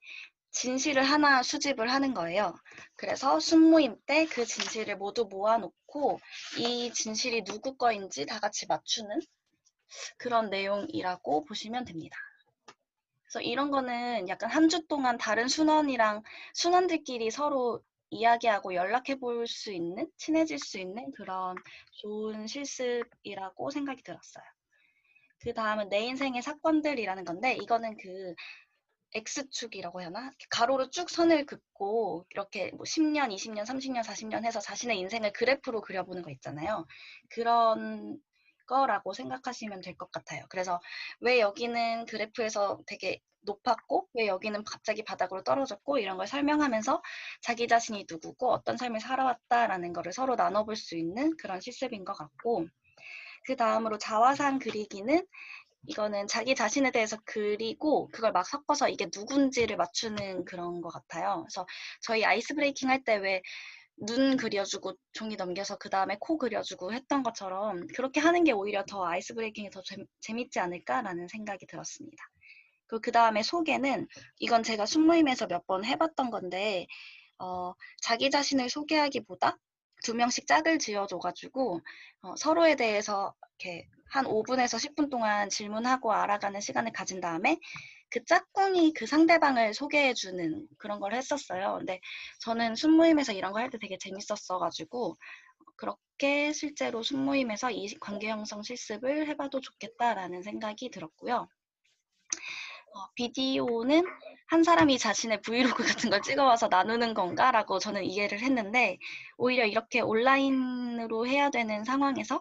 진실을 하나 수집을 하는 거예요. 그래서 순모임 때 그 진실을 모두 모아놓고 이 진실이 누구 거인지 다 같이 맞추는 그런 내용이라고 보시면 됩니다. 그래서 이런 거는 약간 한 주 동안 다른 순원들끼리 서로 이야기하고 연락해 볼 수 있는, 친해질 수 있는 그런 좋은 실습이라고 생각이 들었어요. 그 다음은 내 인생의 사건들이라는 건데, 이거는 그 X축이라고 해야 하나? 가로로 쭉 선을 긋고 이렇게 뭐 10년, 20년, 30년, 40년 해서 자신의 인생을 그래프로 그려보는 거 있잖아요. 그런 거라고 생각하시면 될 것 같아요. 그래서 왜 여기는 그래프에서 되게 높았고 왜 여기는 갑자기 바닥으로 떨어졌고 이런 걸 설명하면서 자기 자신이 누구고 어떤 삶을 살아왔다라는 거를 서로 나눠볼 수 있는 그런 실습인 것 같고, 그 다음으로 자화상 그리기는 이거는 자기 자신에 대해서 그리고 그걸 막 섞어서 이게 누군지를 맞추는 그런 것 같아요. 그래서 저희 아이스 브레이킹 할 때 왜 눈 그려주고 종이 넘겨서 그 다음에 코 그려주고 했던 것처럼 그렇게 하는 게 오히려 더 아이스 브레이킹이 더 재밌지 않을까라는 생각이 들었습니다. 그리고 그 다음에 소개는 이건 제가 순모임에서 몇 번 해봤던 건데 자기 자신을 소개하기보다 2명씩 짝을 지어줘가지고 서로에 대해서 이렇게 한 5분에서 10분 동안 질문하고 알아가는 시간을 가진 다음에 그 짝꿍이 그 상대방을 소개해주는 그런 걸 했었어요. 근데 저는 순모임에서 이런 거 할 때 되게 재밌었어가지고 그렇게 실제로 순모임에서 이 관계 형성 실습을 해봐도 좋겠다라는 생각이 들었고요. 비디오는 한 사람이 자신의 브이로그 같은 걸 찍어와서 나누는 건가라고 저는 이해를 했는데 오히려 이렇게 온라인으로 해야 되는 상황에서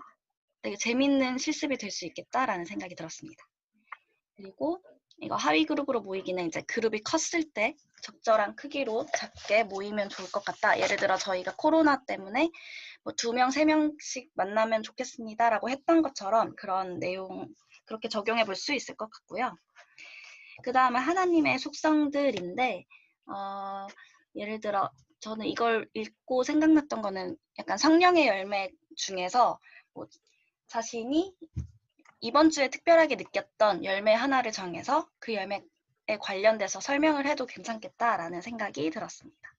되게 재밌는 실습이 될 수 있겠다라는 생각이 들었습니다. 그리고 이거 하위 그룹으로 모이기는 이제 그룹이 컸을 때 적절한 크기로 작게 모이면 좋을 것 같다. 예를 들어 저희가 코로나 때문에 뭐 2명, 3명씩 만나면 좋겠습니다라고 했던 것처럼 그런 내용 그렇게 적용해 볼 수 있을 것 같고요. 그 다음에 하나님의 속성들인데 예를 들어 저는 이걸 읽고 생각났던 거는 약간 성령의 열매 중에서 뭐 자신이 이번 주에 특별하게 느꼈던 열매 하나를 정해서 그 열매에 관련돼서 설명을 해도 괜찮겠다라는 생각이 들었습니다.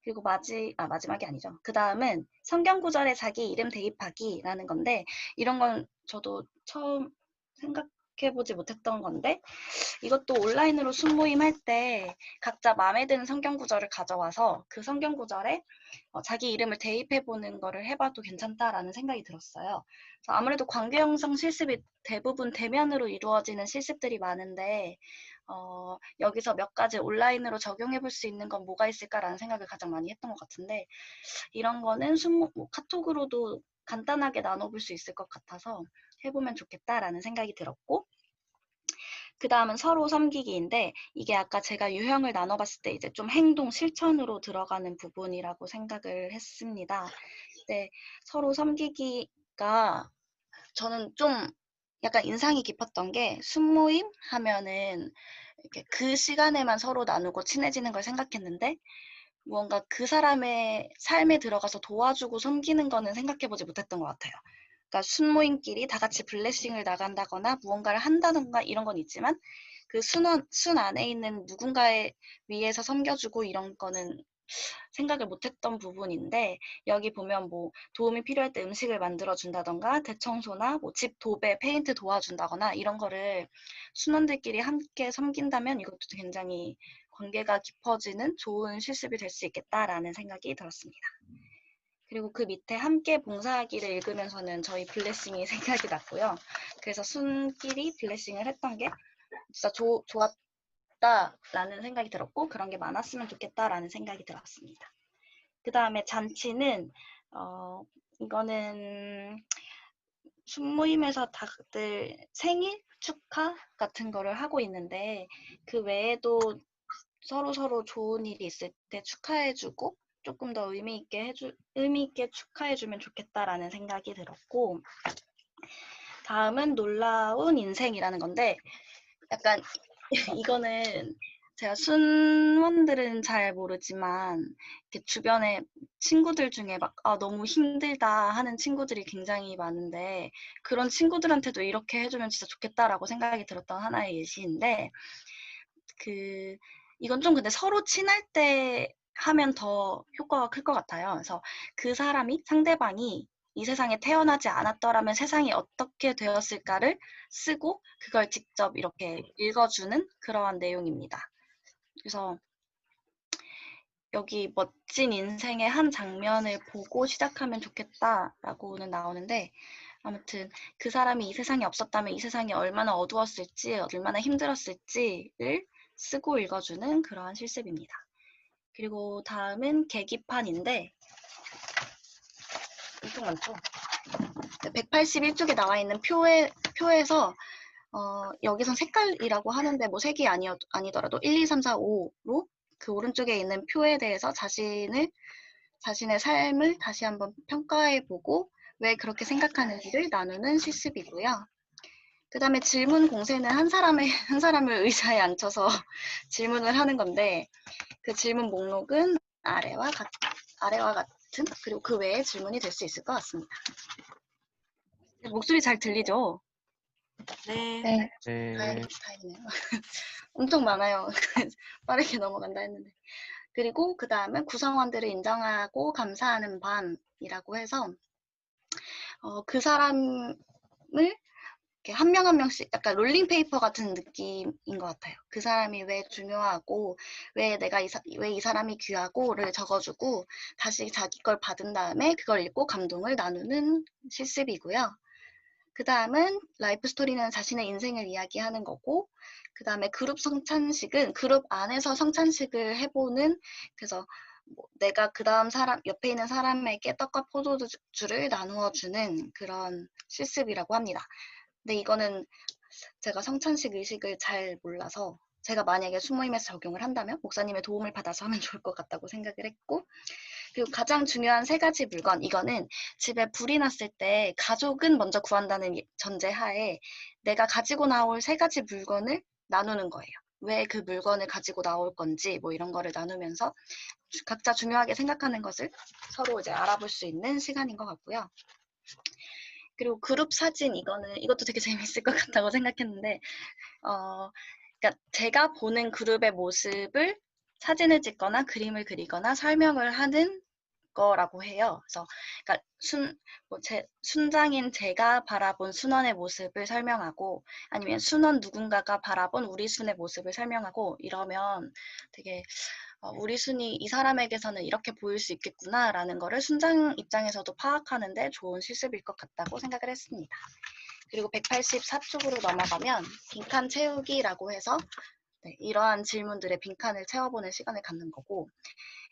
그리고 마지막이 아니죠. 그 다음은 성경 구절에 자기 이름 대입하기라는 건데 이런 건 저도 처음 생각해보지 못했던 건데 이것도 온라인으로 순모임 할 때 각자 마음에 드는 성경 구절을 가져와서 그 성경 구절에 자기 이름을 대입해보는 거를 해봐도 괜찮다라는 생각이 들었어요. 그래서 아무래도 관계 형성 실습이 대부분 대면으로 이루어지는 실습들이 많은데 여기서 몇 가지 온라인으로 적용해볼 수 있는 건 뭐가 있을까라는 생각을 가장 많이 했던 것 같은데 이런 거는 카톡으로도 간단하게 나눠볼 수 있을 것 같아서 해보면 좋겠다라는 생각이 들었고, 그 다음은 서로 섬기기인데 이게 아까 제가 유형을 나눠봤을 때 이제 좀 행동 실천으로 들어가는 부분이라고 생각을 했습니다. 근데 서로 섬기기가 저는 좀 약간 인상이 깊었던 게 순모임 하면은 이렇게 그 시간에만 서로 나누고 친해지는 걸 생각했는데 무언가 그 사람의 삶에 들어가서 도와주고 섬기는 거는 생각해보지 못했던 것 같아요. 그러니까 순모임끼리 다 같이 블레싱을 나간다거나 무언가를 한다던가 이런 건 있지만 그 순 안에 있는 누군가에 위해서 섬겨주고 이런 거는 생각을 못했던 부분인데 여기 보면 뭐 도움이 필요할 때 음식을 만들어준다던가 대청소나 뭐 집 도배, 페인트 도와준다거나 이런 거를 순원들끼리 함께 섬긴다면 이것도 굉장히 관계가 깊어지는 좋은 실습이 될 수 있겠다라는 생각이 들었습니다. 그리고 그 밑에 함께 봉사하기를 읽으면서는 저희 블레싱이 생각이 났고요. 그래서 순끼리 블레싱을 했던 게 진짜 좋았다라는 생각이 들었고 그런 게 많았으면 좋겠다라는 생각이 들었습니다. 그 다음에 잔치는 이거는 순모임에서 다들 생일 축하 같은 거를 하고 있는데 그 외에도 서로 좋은 일이 있을 때 축하해주고 조금 더 의미 있게 축하해주면 좋겠다라는 생각이 들었고, 다음은 놀라운 인생이라는 건데 약간 이거는 제가 순원들은 잘 모르지만 이렇게 주변에 친구들 중에 막 너무 힘들다 하는 친구들이 굉장히 많은데 그런 친구들한테도 이렇게 해주면 진짜 좋겠다라고 생각이 들었던 하나의 예시인데 이건 좀 근데 서로 친할 때 하면 더 효과가 클 것 같아요. 그래서 그 사람이 상대방이 이 세상에 태어나지 않았더라면 세상이 어떻게 되었을까를 쓰고 그걸 직접 이렇게 읽어주는 그러한 내용입니다. 그래서 여기 멋진 인생의 한 장면을 보고 시작하면 좋겠다라고는 나오는데 아무튼 그 사람이 이 세상에 없었다면 이 세상이 얼마나 어두웠을지 얼마나 힘들었을지를 쓰고 읽어주는 그러한 실습입니다. 그리고 다음은 계기판인데 엄청 많죠? 181쪽에 나와 있는 표에서 여기선 색깔이라고 하는데 뭐 색이 아니더라도 1, 2, 3, 4, 5로 그 오른쪽에 있는 표에 대해서 자신의 삶을 다시 한번 평가해보고 왜 그렇게 생각하는지를 나누는 실습이고요. 그 다음에 질문 공세는 한 사람을 의자에 앉혀서 질문을 하는 건데 그 질문 목록은 아래와 같은 그리고 그 외에 질문이 될 수 있을 것 같습니다. 목소리 잘 들리죠? 네. 네. 다행이네요. 엄청 많아요. 빠르게 넘어간다 했는데. 그리고 그 다음은 구성원들을 인정하고 감사하는 밤이라고 해서 그 사람을 이렇게 한 명 한 명씩 약간 롤링페이퍼 같은 느낌인 것 같아요. 그 사람이 왜 중요하고 왜 이 사람이 귀하고를 적어주고 다시 자기 걸 받은 다음에 그걸 읽고 감동을 나누는 실습이고요. 그 다음은 라이프 스토리는 자신의 인생을 이야기하는 거고 그 다음에 그룹 성찬식은 그룹 안에서 성찬식을 해보는 그래서 내가 그 다음 사람 옆에 있는 사람에게 떡과 포도주를 나누어 주는 그런 실습이라고 합니다. 근데 이거는 제가 성찬식 의식을 잘 몰라서 제가 만약에 수모임에서 적용을 한다면 목사님의 도움을 받아서 하면 좋을 것 같다고 생각을 했고 그리고 가장 중요한 3가지 물건 이거는 집에 불이 났을 때 가족은 먼저 구한다는 전제하에 내가 가지고 나올 3가지 물건을 나누는 거예요. 왜 그 물건을 가지고 나올 건지 뭐 이런 거를 나누면서 각자 중요하게 생각하는 것을 서로 이제 알아볼 수 있는 시간인 것 같고요. 그리고 그룹 사진 이것도 되게 재밌을 것 같다고 생각했는데 그러니까 제가 보는 그룹의 모습을 사진을 찍거나 그림을 그리거나 설명을 하는 거라고 해요. 그래서 그러니까 순장인 제가 바라본 순원의 모습을 설명하고 아니면 순원 누군가가 바라본 우리 순의 모습을 설명하고 이러면 되게 우리 순이 이 사람에게서는 이렇게 보일 수 있겠구나라는 거를 순장 입장에서도 파악하는데 좋은 실습일 것 같다고 생각을 했습니다. 그리고 184쪽으로 넘어가면 빈칸 채우기라고 해서 이러한 질문들의 빈칸을 채워보는 시간을 갖는 거고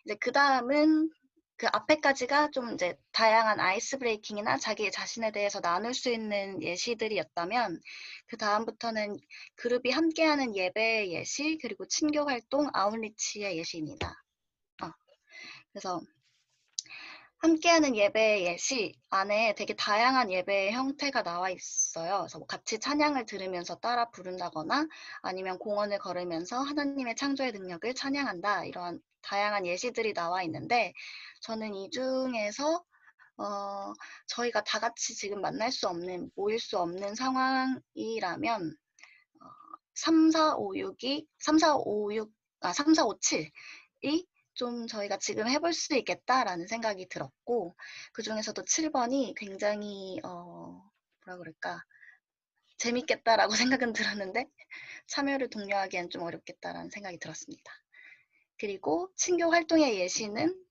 이제 그 다음은 그 앞에까지가 좀 이제 다양한 아이스 브레이킹이나 자기 자신에 대해서 나눌 수 있는 예시들이었다면 그 다음부터는 그룹이 함께하는 예배의 예시 그리고 친교 활동 아웃리치의 예시입니다. 그래서 함께하는 예배의 예시 안에 되게 다양한 예배의 형태가 나와 있어요. 그래서 뭐 같이 찬양을 들으면서 따라 부른다거나 아니면 공원을 걸으면서 하나님의 창조의 능력을 찬양한다. 이러한 다양한 예시들이 나와 있는데 저는 이 중에서 저희가 다 같이 지금 모일 수 없는 상황이라면 3457이 좀 저희가 지금 해볼 수 있겠다라는 생각이 들었고 그 중에서도 7번이 굉장히 뭐라 그럴까 재밌겠다라고 생각은 들었는데 참여를 독려하기엔 좀 어렵겠다라는 생각이 들었습니다. 그리고 친교 활동의 예시는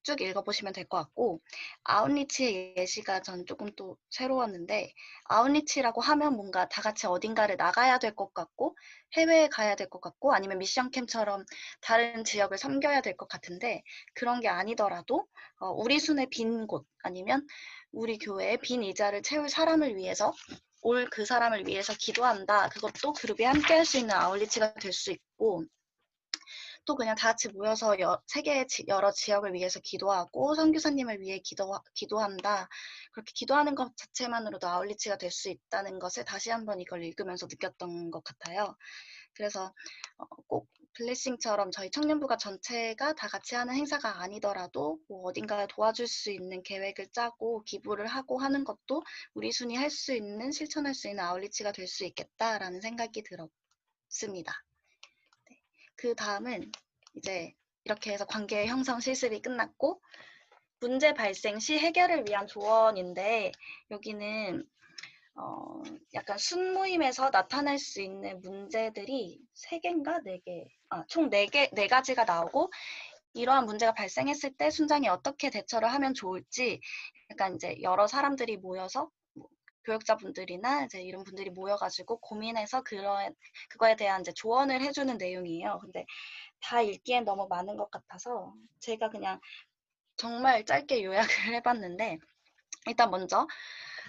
쭉 읽어보시면 될 것 같고 아웃리치의 예시가 전 조금 또 새로웠는데 아웃리치라고 하면 뭔가 다 같이 어딘가를 나가야 될 것 같고 해외에 가야 될 것 같고 아니면 미션 캠처럼 다른 지역을 섬겨야 될 것 같은데 그런 게 아니더라도 우리 순의 빈 곳 아니면 우리 교회의 빈 의자를 채울 사람을 위해서 올 그 사람을 위해서 기도한다. 그것도 그룹이 함께 할 수 있는 아웃리치가 될 수 있고 또 그냥 다 같이 모여서 세계의 여러 지역을 위해서 기도하고 선교사님을 위해 기도한다. 그렇게 기도하는 것 자체만으로도 아웃리치가 될 수 있다는 것을 다시 한번 이걸 읽으면서 느꼈던 것 같아요. 그래서 꼭 블레싱처럼 저희 청년부가 전체가 다 같이 하는 행사가 아니더라도 뭐 어딘가에 도와줄 수 있는 계획을 짜고 기부를 하고 하는 것도 우리 순이 할 수 있는 실천할 수 있는 아울리치가 될 수 있겠다라는 생각이 들었습니다. 네. 그 다음은 이제 이렇게 해서 관계 형성 실습이 끝났고 문제 발생 시 해결을 위한 조언인데 여기는 약간 순모임에서 나타날 수 있는 문제들이 3개인가 4개, 총 4가지가 나오고 이러한 문제가 발생했을 때 순장이 어떻게 대처를 하면 좋을지 약간 이제 여러 사람들이 모여서 뭐 교육자분들이나 이제 이런 분들이 모여가지고 고민해서 그거에 대한 이제 조언을 해주는 내용이에요. 근데 다 읽기엔 너무 많은 것 같아서 제가 그냥 정말 짧게 요약을 해봤는데 일단 먼저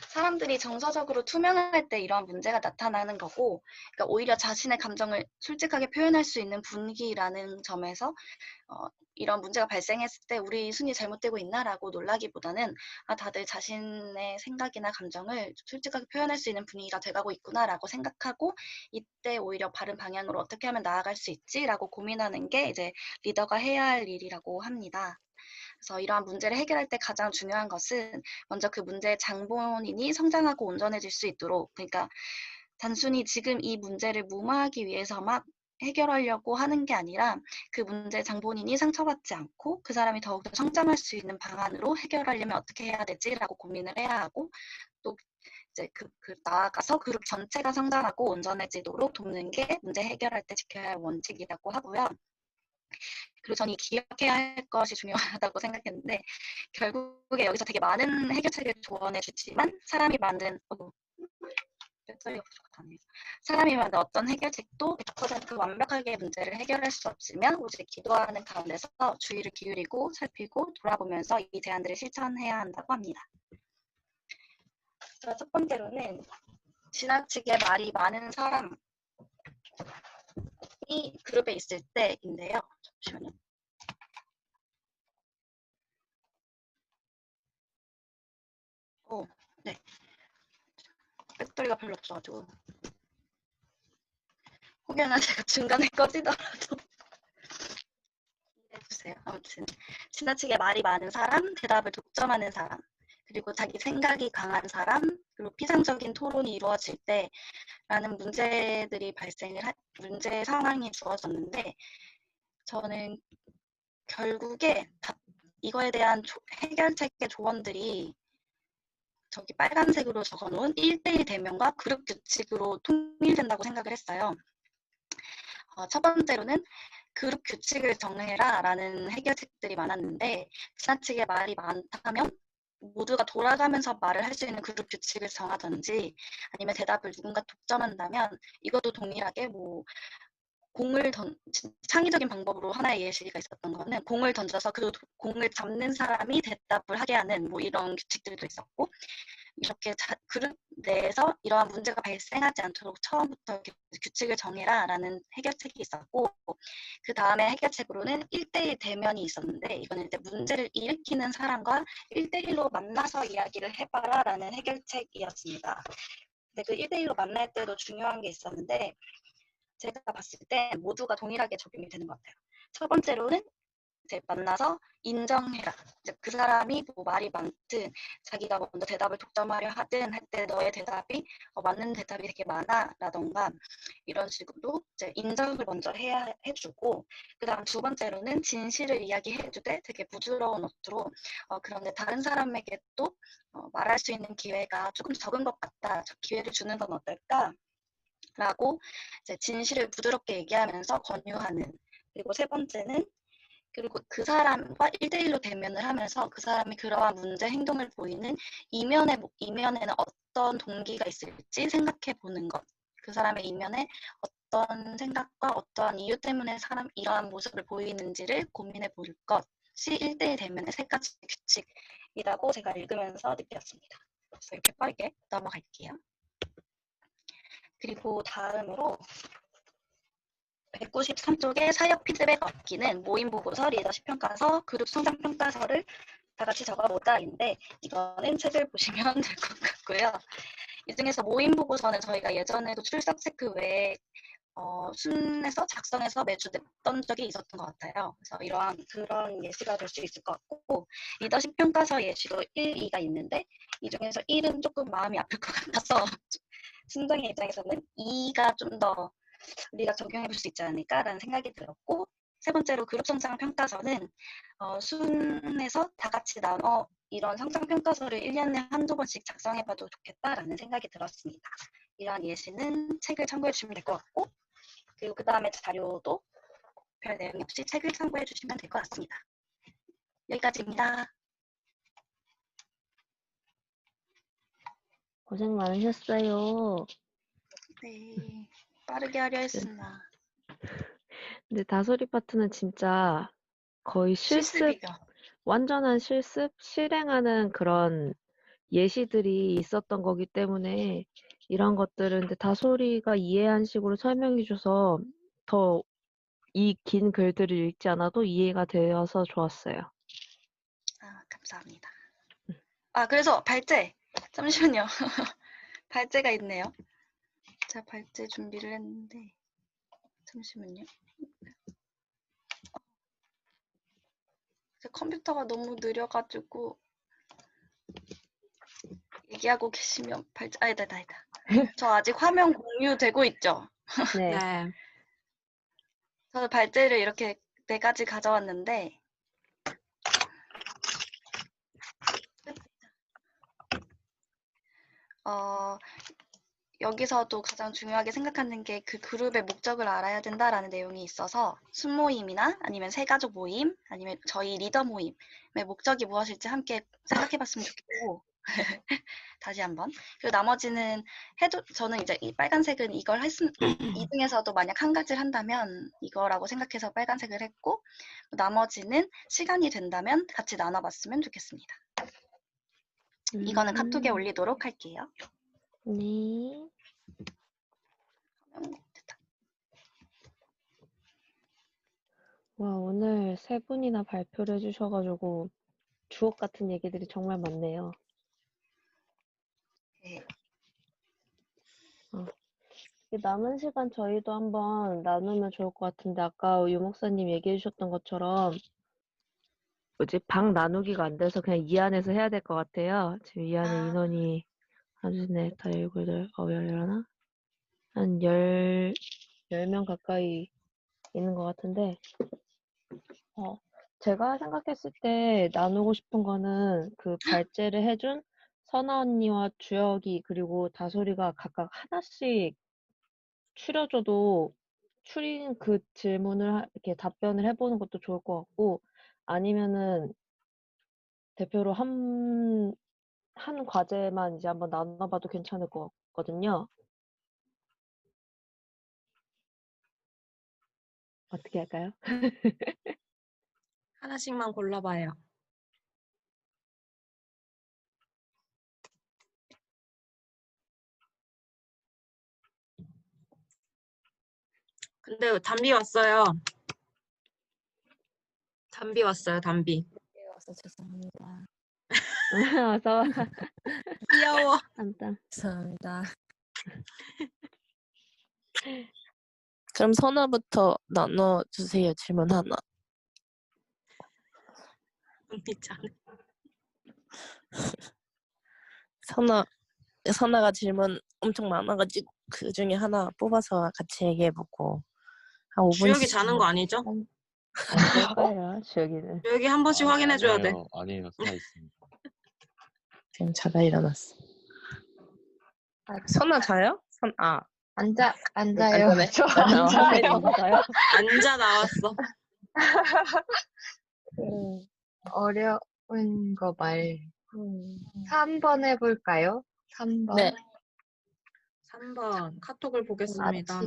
사람들이 정서적으로 투명할 때 이러한 문제가 나타나는 거고 그러니까 오히려 자신의 감정을 솔직하게 표현할 수 있는 분위기라는 점에서 이런 문제가 발생했을 때 우리 순이 잘못되고 있나라고 놀라기보다는 다들 자신의 생각이나 감정을 솔직하게 표현할 수 있는 분위기가 돼가고 있구나라고 생각하고 이때 오히려 바른 방향으로 어떻게 하면 나아갈 수 있지라고 고민하는 게 이제 리더가 해야 할 일이라고 합니다. 그래서 이러한 문제를 해결할 때 가장 중요한 것은 먼저 그 문제의 장본인이 성장하고 온전해질 수 있도록 그러니까 단순히 지금 이 문제를 무마하기 위해서 막 해결하려고 하는 게 아니라 그 문제의 장본인이 상처받지 않고 그 사람이 더욱더 성장할 수 있는 방안으로 해결하려면 어떻게 해야 되지라고 고민을 해야 하고 또 이제 나아가서 그룹 전체가 성장하고 온전해지도록 돕는 게 문제 해결할 때 지켜야 할 원칙이라고 하고요. 그리고 저는 기억해야 할 것이 중요하다고 생각했는데 결국에 여기서 되게 많은 해결책을 조언해 주지만 사람이 만든 어떤 해결책도 100% 완벽하게 문제를 해결할 수 없으면 오직 기도하는 가운데서 주의를 기울이고 살피고 돌아보면서 이 제안들을 실천해야 한다고 합니다. 첫 번째로는 지나치게 말이 많은 사람이 그룹에 있을 때인데요. 잠시만요. 네. 배터리가 별로 없어가지고 혹여나 제가 중간에 꺼지더라도 해주세요. 아무튼 지나치게 말이 많은 사람, 대답을 독점하는 사람, 그리고 자기 생각이 강한 사람, 그리고 피상적인 토론이 이루어질 때라는 문제 상황이 주어졌는데 저는 결국에 이거에 대한 해결책의 조언들이 저기 빨간색으로 적어놓은 1:1 대면과 그룹 규칙으로 통일된다고 생각을 했어요. 첫 번째로는 그룹 규칙을 정해라 라는 해결책들이 많았는데 지나치게 말이 많다면 모두가 돌아가면서 말을 할 수 있는 그룹 규칙을 정하든지 아니면 대답을 누군가 독점한다면 이것도 동일하게 창의적인 방법으로 하나의 예시가 있었던 거는 공을 던져서 그 공을 잡는 사람이 대답을 하게 하는 이런 규칙들도 있었고 이렇게 그룹 내에서 이러한 문제가 발생하지 않도록 처음부터 규칙을 정해라 라는 해결책이 있었고 그 다음에 해결책으로는 1:1 대면이 있었는데 이거는 이제 문제를 일으키는 사람과 1:1로 만나서 이야기를 해봐라 라는 해결책이었습니다. 근데 그 1:1로 만날 때도 중요한 게 있었는데 제가 봤을 때 모두가 동일하게 적용이 되는 것 같아요. 첫 번째로는 이제 만나서 인정해라. 이제 그 사람이 말이 많든 자기가 먼저 대답을 독점하려 하든 할 때 너의 대답이 맞는 대답이 되게 많아라던가 이런 식으로 이제 인정을 먼저 해주고 그다음 두 번째로는 진실을 이야기해주되 되게 부드러운 어투로 그런데 다른 사람에게 또 말할 수 있는 기회가 조금 적은 것 같다. 저 기회를 주는 건 어떨까? 라고 이제 진실을 부드럽게 얘기하면서 권유하는 그리고 세 번째는 그리고 그 사람과 1:1로 대면을 하면서 그 사람이 그러한 문제 행동을 보이는 이면에는 어떤 동기가 있을지 생각해 보는 것. 그 사람의 이면에 어떤 생각과 어떠한 이유 때문에 이러한 모습을 보이는지를 고민해 볼 것이 1:1 대면의 3가지 규칙이라고 제가 읽으면서 느꼈습니다. 그래서 이렇게 빠르게 넘어갈게요. 그리고 다음으로 193쪽의 사역 피드백 얻기는 모임 보고서, 리더십 평가서, 그룹 성장 평가서를 다 같이 적어보자인데 이거는 책을 보시면 될 것 같고요. 이 중에서 모임 보고서는 저희가 예전에도 출석 체크 외에 순에서 작성해서 매주 냈던 적이 있었던 것 같아요. 그래서 그런 예시가 될 수 있을 것 같고, 리더십 평가서 예시로 1, 2가 있는데 이 중에서 1은 조금 마음이 아플 것 같아서 순정의 입장에서는 2가 좀 더 우리가 적용해 볼 수 있지 않을까라는 생각이 들었고, 세 번째로 그룹 성장 평가서는 순에서 다 같이 나눠 이런 성장 평가서를 1년에 한두 번씩 작성해 봐도 좋겠다라는 생각이 들었습니다. 이런 예시는 책을 참고해 주시면 될 것 같고, 그리고 그 다음에 자료도 별 내용 없이 책을 참고해 주시면 될 것 같습니다. 여기까지입니다. 고생 많으셨어요. 네, 빠르게 하려 했으나 근데 다소리 파트는 진짜 거의 실습이죠. 완전한 실습, 실행하는 그런 예시들이 있었던 거기 때문에 이런 것들은 근데 다소리가 이해한 식으로 설명해줘서 더 이 긴 글들을 읽지 않아도 이해가 되어서 좋았어요. 감사합니다. 그래서 발제! 잠시만요. 발제가 있네요. 제가 발제 준비를 했는데 잠시만요. 제 컴퓨터가 너무 느려가지고 얘기하고 계시면 발제... 아니다. 저 아직 화면 공유되고 있죠? 네. 네. 저는 발제를 이렇게 4가지 가져왔는데 여기서도 가장 중요하게 생각하는 게 그 그룹의 목적을 알아야 된다라는 내용이 있어서 순모임이나 아니면 새가족 모임 아니면 저희 리더 모임의 목적이 무엇일지 함께 생각해봤으면 좋겠고 다시 한번. 그리고 나머지는 저는 이제 이 빨간색은 이걸 이 중에서도 만약 한 가지를 한다면 이거라고 생각해서 빨간색을 했고, 나머지는 시간이 된다면 같이 나눠봤으면 좋겠습니다. 이거는 카톡에 올리도록 할게요. 네. 됐다. 와, 오늘 3분이나 발표를 해주셔가지고 주옥 같은 얘기들이 정말 많네요. 네. 남은 시간 저희도 한번 나누면 좋을 것 같은데 아까 유 목사님 얘기해 주셨던 것처럼 방 나누기가 안 돼서 그냥 이 안에서 해야 될 것 같아요. 지금 이 안에 인원이 하나, 둘, 셋, 다, 일곱, 여덟, 아홉, 열, 열하나? 한 10명 가까이 있는 것 같은데 제가 생각했을 때 나누고 싶은 거는 그 발제를 해준 선아 언니와 주혁이 그리고 다솔이가 각각 하나씩 추려줘도 추린 그 질문을 이렇게 답변을 해보는 것도 좋을 것 같고 아니면은 대표로 한 과제만 이제 한번 나눠봐도 괜찮을 것 같거든요. 어떻게 할까요? 하나씩만 골라봐요. 근데 담비 왔어요. 담비 왔어요, 담비. 와서 죄송합니다. 어서 귀여워. 한땀. 죄송합니다. 그럼 선아부터 나눠주세요. 질문 하나. 언니 잘해. 선아가 질문 엄청 많아가지고 그 중에 하나 뽑아서 같이 얘기해보고 한 5분씩. 주혁이 자는 거 아니죠? 안 될까요, 주혁이는? 주혁이 한 번씩 확인해줘야 돼. 아니에요. 살아있습니다. 지금 자다 일어났어. 선아 자요? 앉아요. 앉아네. 저 앉아요. 맞아요. 앉아 나왔어. 어려운 거 말. 3번 해볼까요? 3번. 네. 3번 카톡을 보겠습니다.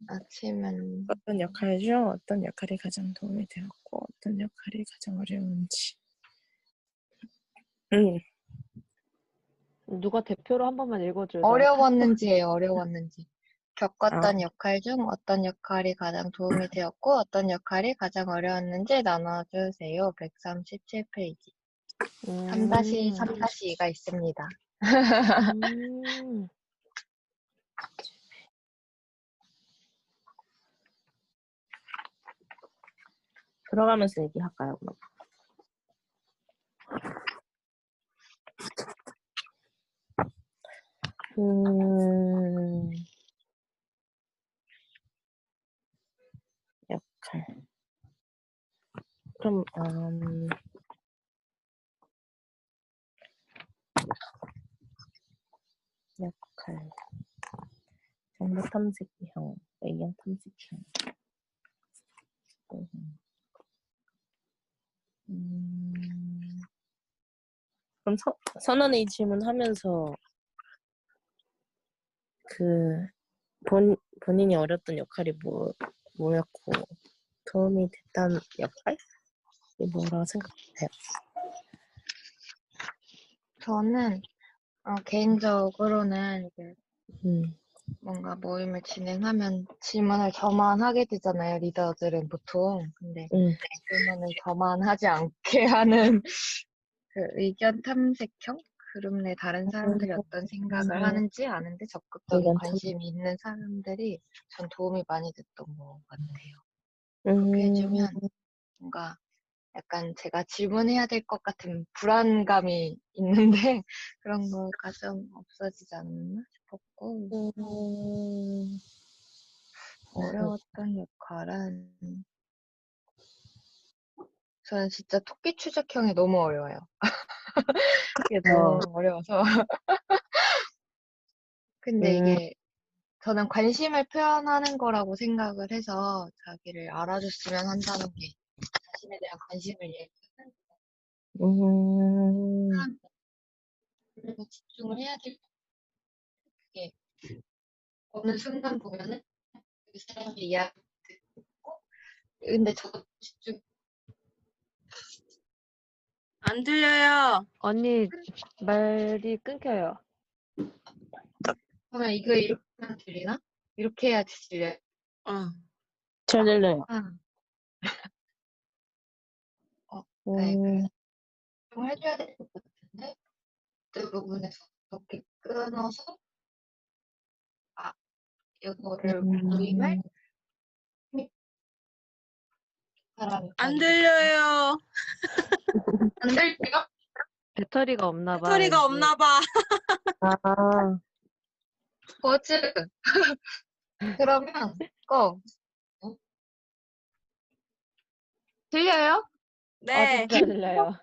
아침은 어떤 역할 중 어떤 역할이 가장 도움이 되었고 어떤 역할이 가장 어려운지. 누가 대표로 한 번만 읽어줘요. 어려웠는지예요. 어려웠는지. 겪었던 아. 역할 중 어떤 역할이 가장 도움이 되었고 어떤 역할이 가장 어려웠는지 나눠주세요. 137페이지. 3-3-2가 있습니다. 들어가면서 얘기할까요, 그럼? 역할. 그럼, 역할. 정보 탐색형, A형 탐색형. 그럼 선언의 질문하면서 그 본인이 어렸던 역할이 뭐였고 도움이 됐다는 역할이 뭐라고 생각해요? 저는 개인적으로는 이제 음, 뭔가 모임을 진행하면 질문을 저만 하게 되잖아요, 리더들은 보통. 근데 질문을 저만 하지 않게 하는 그 의견 탐색형? 그룹 내 다른 사람들이 어떤 생각을 하는지 아는데 적극적인 의견 관심이 있는 사람들이 전 도움이 많이 됐던 것 같아요. 그렇게 해주면 뭔가 약간 제가 질문해야 될 것 같은 불안감이 있는데 그런 거가 좀 없어지지 않나 싶었고 어려웠던 역할은 저는 진짜 토끼 추적형이 너무 어려워요. 이게 너무 어려워서 근데 이게 저는 관심을 표현하는 거라고 생각을 해서 자기를 알아줬으면 한다는 게 자신에 대한 관심을 얘기하는 사람들에 집중을 해야 될 게 어느 순간 보면은 그 사람의 이야기 듣고 근데 저도 집중 안 들려요. 언니 말이 끊겨요. 그러면 이거 이렇게 하면 들리나? 이렇게 해야지 들려요. 잘 들려요. 네, 그래서 좀 해줘야 될 것 같은데 그 부분에서 이렇게 끊어서 이거를 모임을 사람이 안 들려요. 안 들려요? 배터리가 없나 봐. 배터리가 왠지. 없나 봐. 버즈 그러면 들려요? 네. 진짜 들려요.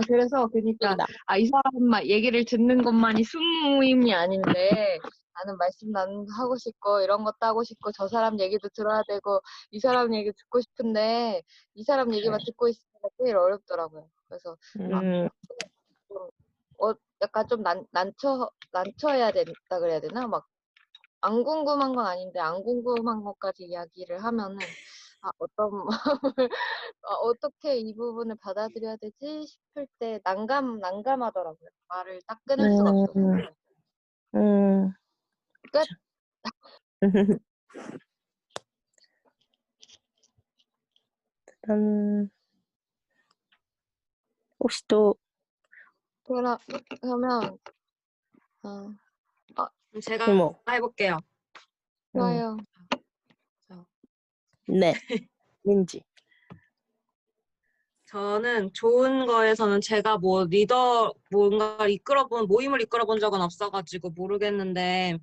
그래서 그니까 이 사람만 얘기를 듣는 것만이 순모임이 아닌데 나는 말씀 하고 싶고 이런 것도 하고 싶고 저 사람 얘기도 들어야 되고 이 사람 얘기 듣고 싶은데 이 사람 얘기만 듣고 있으니까 제일 어렵더라고요. 그래서 약간 좀 난처해야 된다 그래야 되나? 막 안 궁금한 건 아닌데 안 궁금한 것까지 이야기를 하면은 어떤 마음을 어떻게 이 부분을 받아들여야 되지 싶을 때 난감하더라고요. 말을 딱 끊을 수가 없어서. 끝. 혹시 또 그러면 제가 이모. 해볼게요. 좋아요. 네. 민지. 저는 좋은 거에서는 제가 뭔가 모임을 이끌어본 적은 없어가지고 모르겠는데,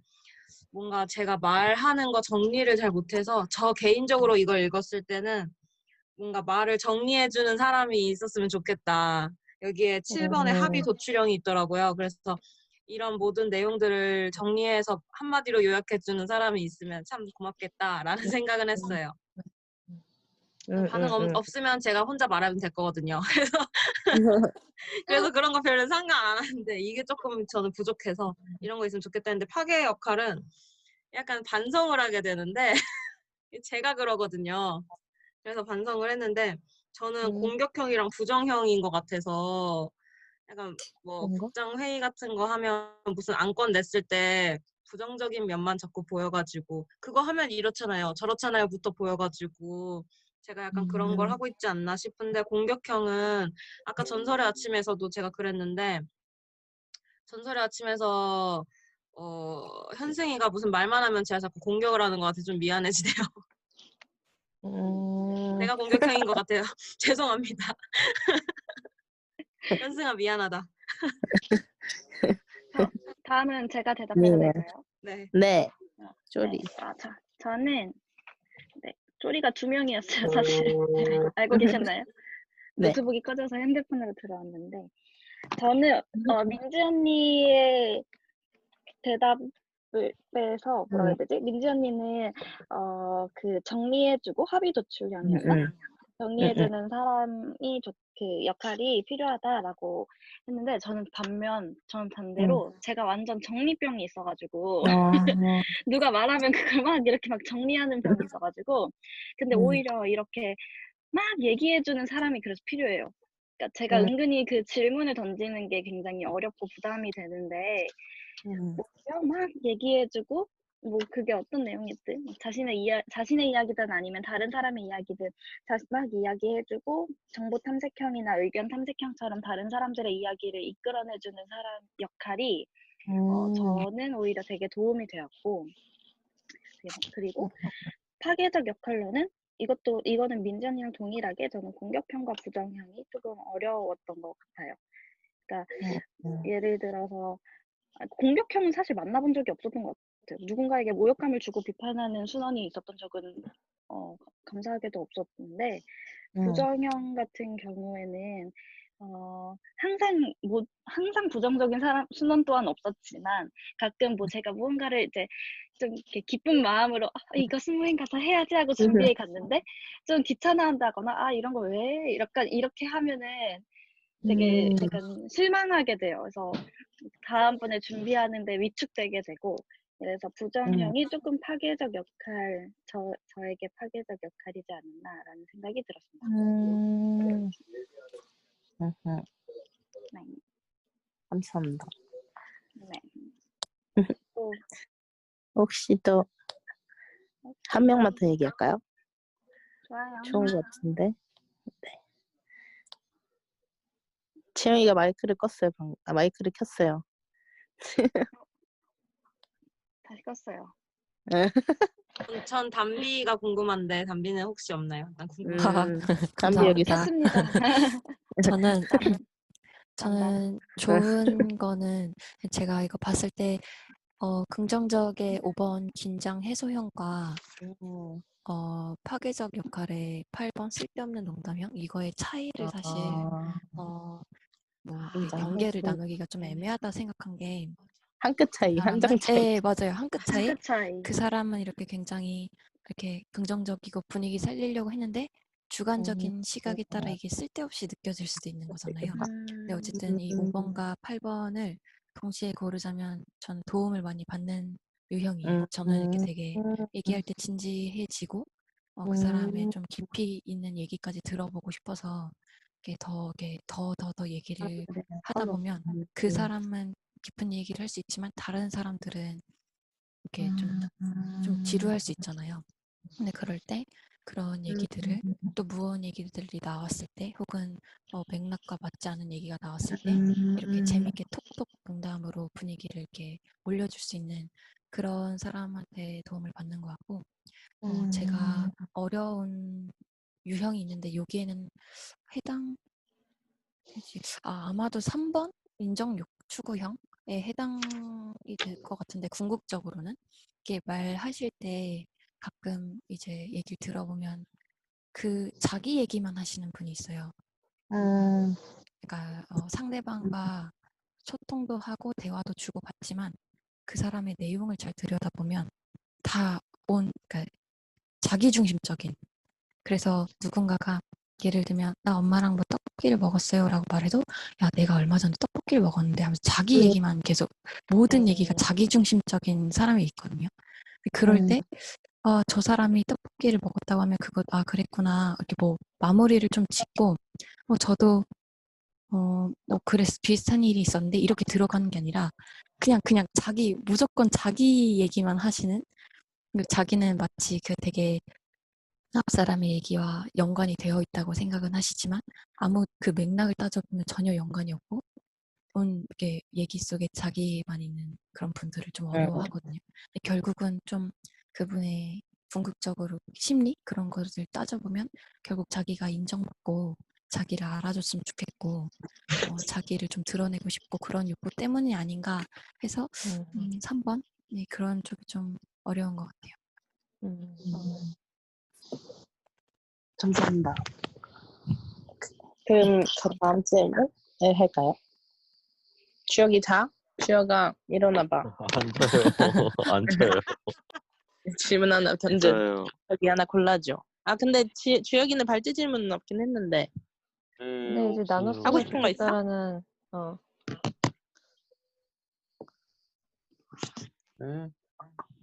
뭔가 제가 말하는 거 정리를 잘 못해서, 저 개인적으로 이걸 읽었을 때는 뭔가 말을 정리해주는 사람이 있었으면 좋겠다. 여기에 7번에 합의 도출형이 있더라고요. 그래서 이런 모든 내용들을 정리해서 한마디로 요약해주는 사람이 있으면 참 고맙겠다라는 생각은 했어요. 반응 없으면 제가 혼자 말하면 될 거거든요. 그래서 그런 거 별로 상관 안 하는데 이게 조금 저는 부족해서 이런 거 있으면 좋겠다 했는데 파괴의 역할은 약간 반성을 하게 되는데 제가 그러거든요. 그래서 반성을 했는데 저는 공격형이랑 부정형인 것 같아서 약간 뭐 국장 회의 같은 거 하면 무슨 안건 냈을 때 부정적인 면만 자꾸 보여가지고 그거 하면 이렇잖아요 저렇잖아요부터 보여가지고 제가 약간 그런 걸 하고 있지 않나 싶은데 공격형은 아까 전설의 아침에서도 제가 그랬는데 전설의 아침에서 현승이가 무슨 말만 하면 제가 자꾸 공격을 하는 것 같아 좀 미안해지네요. 내가 공격형인 것 같아요. 죄송합니다. 현승아 미안하다. 다음은 제가 대답해도 네. 될까요? 네. 네. 네. 쪼리. 저는 쪼리가 2명이었어요, 사실. 알고 계셨나요? 네. 노트북이 꺼져서 핸드폰으로 들어왔는데 저는 민지 언니의 대답을 빼서 뭐라 해야 되지? 민지 언니는 그 정리해주고 합의 도출형이었나? 정리해주는 사람이 그 역할이 필요하다라고 했는데 저는 반대로 제가 완전 정리병이 있어가지고 누가 말하면 그걸 막 이렇게 막 정리하는 병이 있어가지고 근데 오히려 이렇게 막 얘기해주는 사람이 그래서 필요해요. 그러니까 제가 은근히 그 질문을 던지는 게 굉장히 어렵고 부담이 되는데 오히려 막 얘기해주고 뭐 그게 어떤 내용이든 자신의 이야기든 아니면 다른 사람의 이야기든 막 이야기해주고 정보 탐색형이나 의견 탐색형처럼 다른 사람들의 이야기를 이끌어내주는 사람 역할이 저는 오히려 되게 도움이 되었고 그리고 파괴적 역할로는 이거는 민지 언니랑 동일하게 저는 공격형과 부정형이 조금 어려웠던 것 같아요. 그러니까 예를 들어서 공격형은 사실 만나본 적이 없었던 것 같아요. 누군가에게 모욕감을 주고 비판하는 순원이 있었던 적은 감사하게도 없었는데 부정형 같은 경우에는 항상 부정적인 순원 또한 없었지만 가끔 제가 무언가를 이제 좀 이렇게 기쁜 마음으로 이거 승무원 가서 해야지 하고 준비해 갔는데 좀 귀찮아한다거나 이런 거 왜 이렇게 하면은 되게 약간 실망하게 돼요. 그래서 다음번에 준비하는데 위축되게 되고 그래서 부정형이 조금 파괴적 역할 저에게 파괴적 역할이지 않나라는 생각이 들었습니다. 네. 감사합니다. 네. 또 혹시 또 한 명만 더 얘기할까요? 좋아요. 좋은 것 같은데. 네. 채영이가 마이크를 껐어요. 마이크를 켰어요. 다시 껐어요. 전 담비가 궁금한데 담비는 혹시 없나요? 난 궁금해요. 담비 여기 있어. 켰습니다. 저는 좋은 거는 제가 이거 봤을 때 긍정적의 5번 긴장 해소형과 파괴적 역할의 8번 쓸데없는 농담형 이거의 차이를 사실 이렇게 경계를 나누기가 좀 애매하다 생각한 게 한 끗 차이, 한 장 차이. 네, 맞아요. 한 끗 차이. 끝 차이. 그 사람은 이렇게 굉장히 이렇게 긍정적이고 분위기 살리려고 했는데 주관적인 시각에 따라 이게 쓸데없이 느껴질 수도 있는 거잖아요. 근데 어쨌든 이 5번과 8번을 동시에 고르자면 전 도움을 많이 받는 유형이에요. 저는 이렇게 되게 얘기할 때 진지해지고 그 사람의 좀 깊이 있는 얘기까지 들어보고 싶어서 이렇게 더 얘기를 하다 보면 그 사람은 깊은 얘기를 할 수 있지만 다른 사람들은 이렇게 좀 지루할 수 있잖아요. 근데 그럴 때 그런 얘기들을 또 무언 얘기들이 나왔을 때 혹은 맥락과 맞지 않은 얘기가 나왔을 때 이렇게 재밌게 톡톡 농담으로 분위기를 이렇게 올려줄 수 있는 그런 사람한테 도움을 받는 것 같고 제가 어려운 유형이 있는데 여기에는 아마도 3번 인정 추구형에 해당이 될 것 같은데 궁극적으로는 이게 말하실 때 가끔 이제 얘기를 들어보면 그 자기 얘기만 하시는 분이 있어요. 그러니까 상대방과 소통도 하고 대화도 주고받지만 그 사람의 내용을 잘 들여다보면 그러니까 자기중심적인. 그래서 누군가가 예를 들면 나 엄마랑 뭐 떡볶이를 먹었어요 라고 말해도 야 내가 얼마 전에 떡볶이를 먹었는데 하면서 자기 얘기만 계속 모든 얘기가 자기중심적인 사람이 있거든요. 그럴 때 저 사람이 떡볶이를 먹었다고 하면 그거 그랬구나 이렇게 뭐 마무리를 좀 짓고 저도 뭐 그래서 비슷한 일이 있었는데 이렇게 들어가는 게 아니라 그냥 무조건 자기 얘기만 하시는 자기는 마치 그 되게 앞 사람의 얘기와 연관이 되어 있다고 생각은 하시지만 아무 그 맥락을 따져보면 전혀 연관이 없고 이렇게 얘기 속에 자기만 있는 그런 분들을 좀 어려워하거든요. 근데 결국은 좀 그분의 궁극적으로 심리 그런 것을 따져보면 결국 자기가 인정받고 자기를 알아줬으면 좋겠고 자기를 좀 드러내고 싶고 그런 욕구 때문이 아닌가 해서 3번 네, 그런 쪽이 좀 어려운 것 같아요. 감사합니다. 그럼 저 다음 질문을 할까요? 주혁이 자? 주혁아 일어나봐. 안 져요. 안 져요. 질문 하나 던져. 진짜요. 여기 하나 골라줘. 아 근데 주혁이는 발제 질문은 없긴 했는데. 근데 이제 나눴으면 하고 싶은 거 있어? 좋겠다라는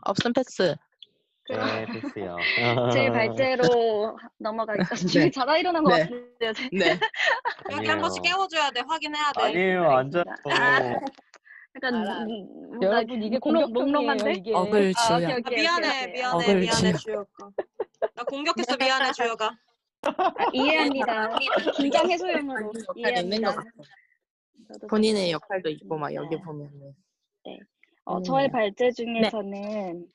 없음 패스. 네, 됐어요. 제 발제로 넘어가겠습니다. 저희 자다 일어난 것 네. 같은데요. 지금. 네. 여기 한 번씩 깨워줘야 돼. 확인해야 돼. 아니에요, 안 져요. 약간 뭔가 여러분 이게 공격형이에요 몽롱한데? 이게. 억을 아, 오케이, 주여. 오케이, 미안해, 오케이. 미안해, 억을 미안해, 주여. 주혁아. 나 공격했어, 미안해, 주혁아. 이해합니다. 긴장 해소용으로 역할이 있는 것 이해합니다. 같아. 저도 본인의 그렇습니다. 역할도 있고 막 여기 보면은. 네. 저의 발제 중에서는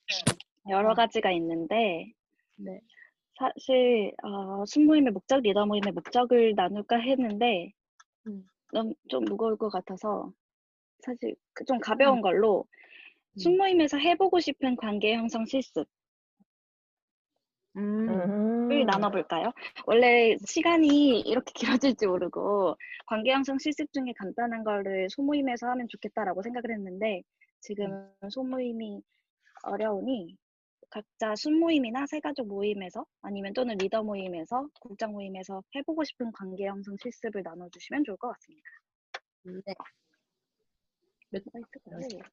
여러 네. 가지가 있는데 네. 사실 순모임의 목적, 리더 모임의 목적을 나눌까 했는데 너무 좀 무거울 것 같아서 사실 좀 가벼운 걸로 순모임에서 해보고 싶은 관계 형성 실습을 나눠볼까요? 원래 시간이 이렇게 길어질지 모르고 관계 형성 실습 중에 간단한 거를 소모임에서 하면 좋겠다라고 생각을 했는데 지금 소모임이 어려우니 각자 순모임이나 새가족 모임에서 아니면 또는 리더 모임에서 국장 모임에서 해보고 싶은 관계 형성 실습을 나눠주시면 좋을 것 같습니다. 네.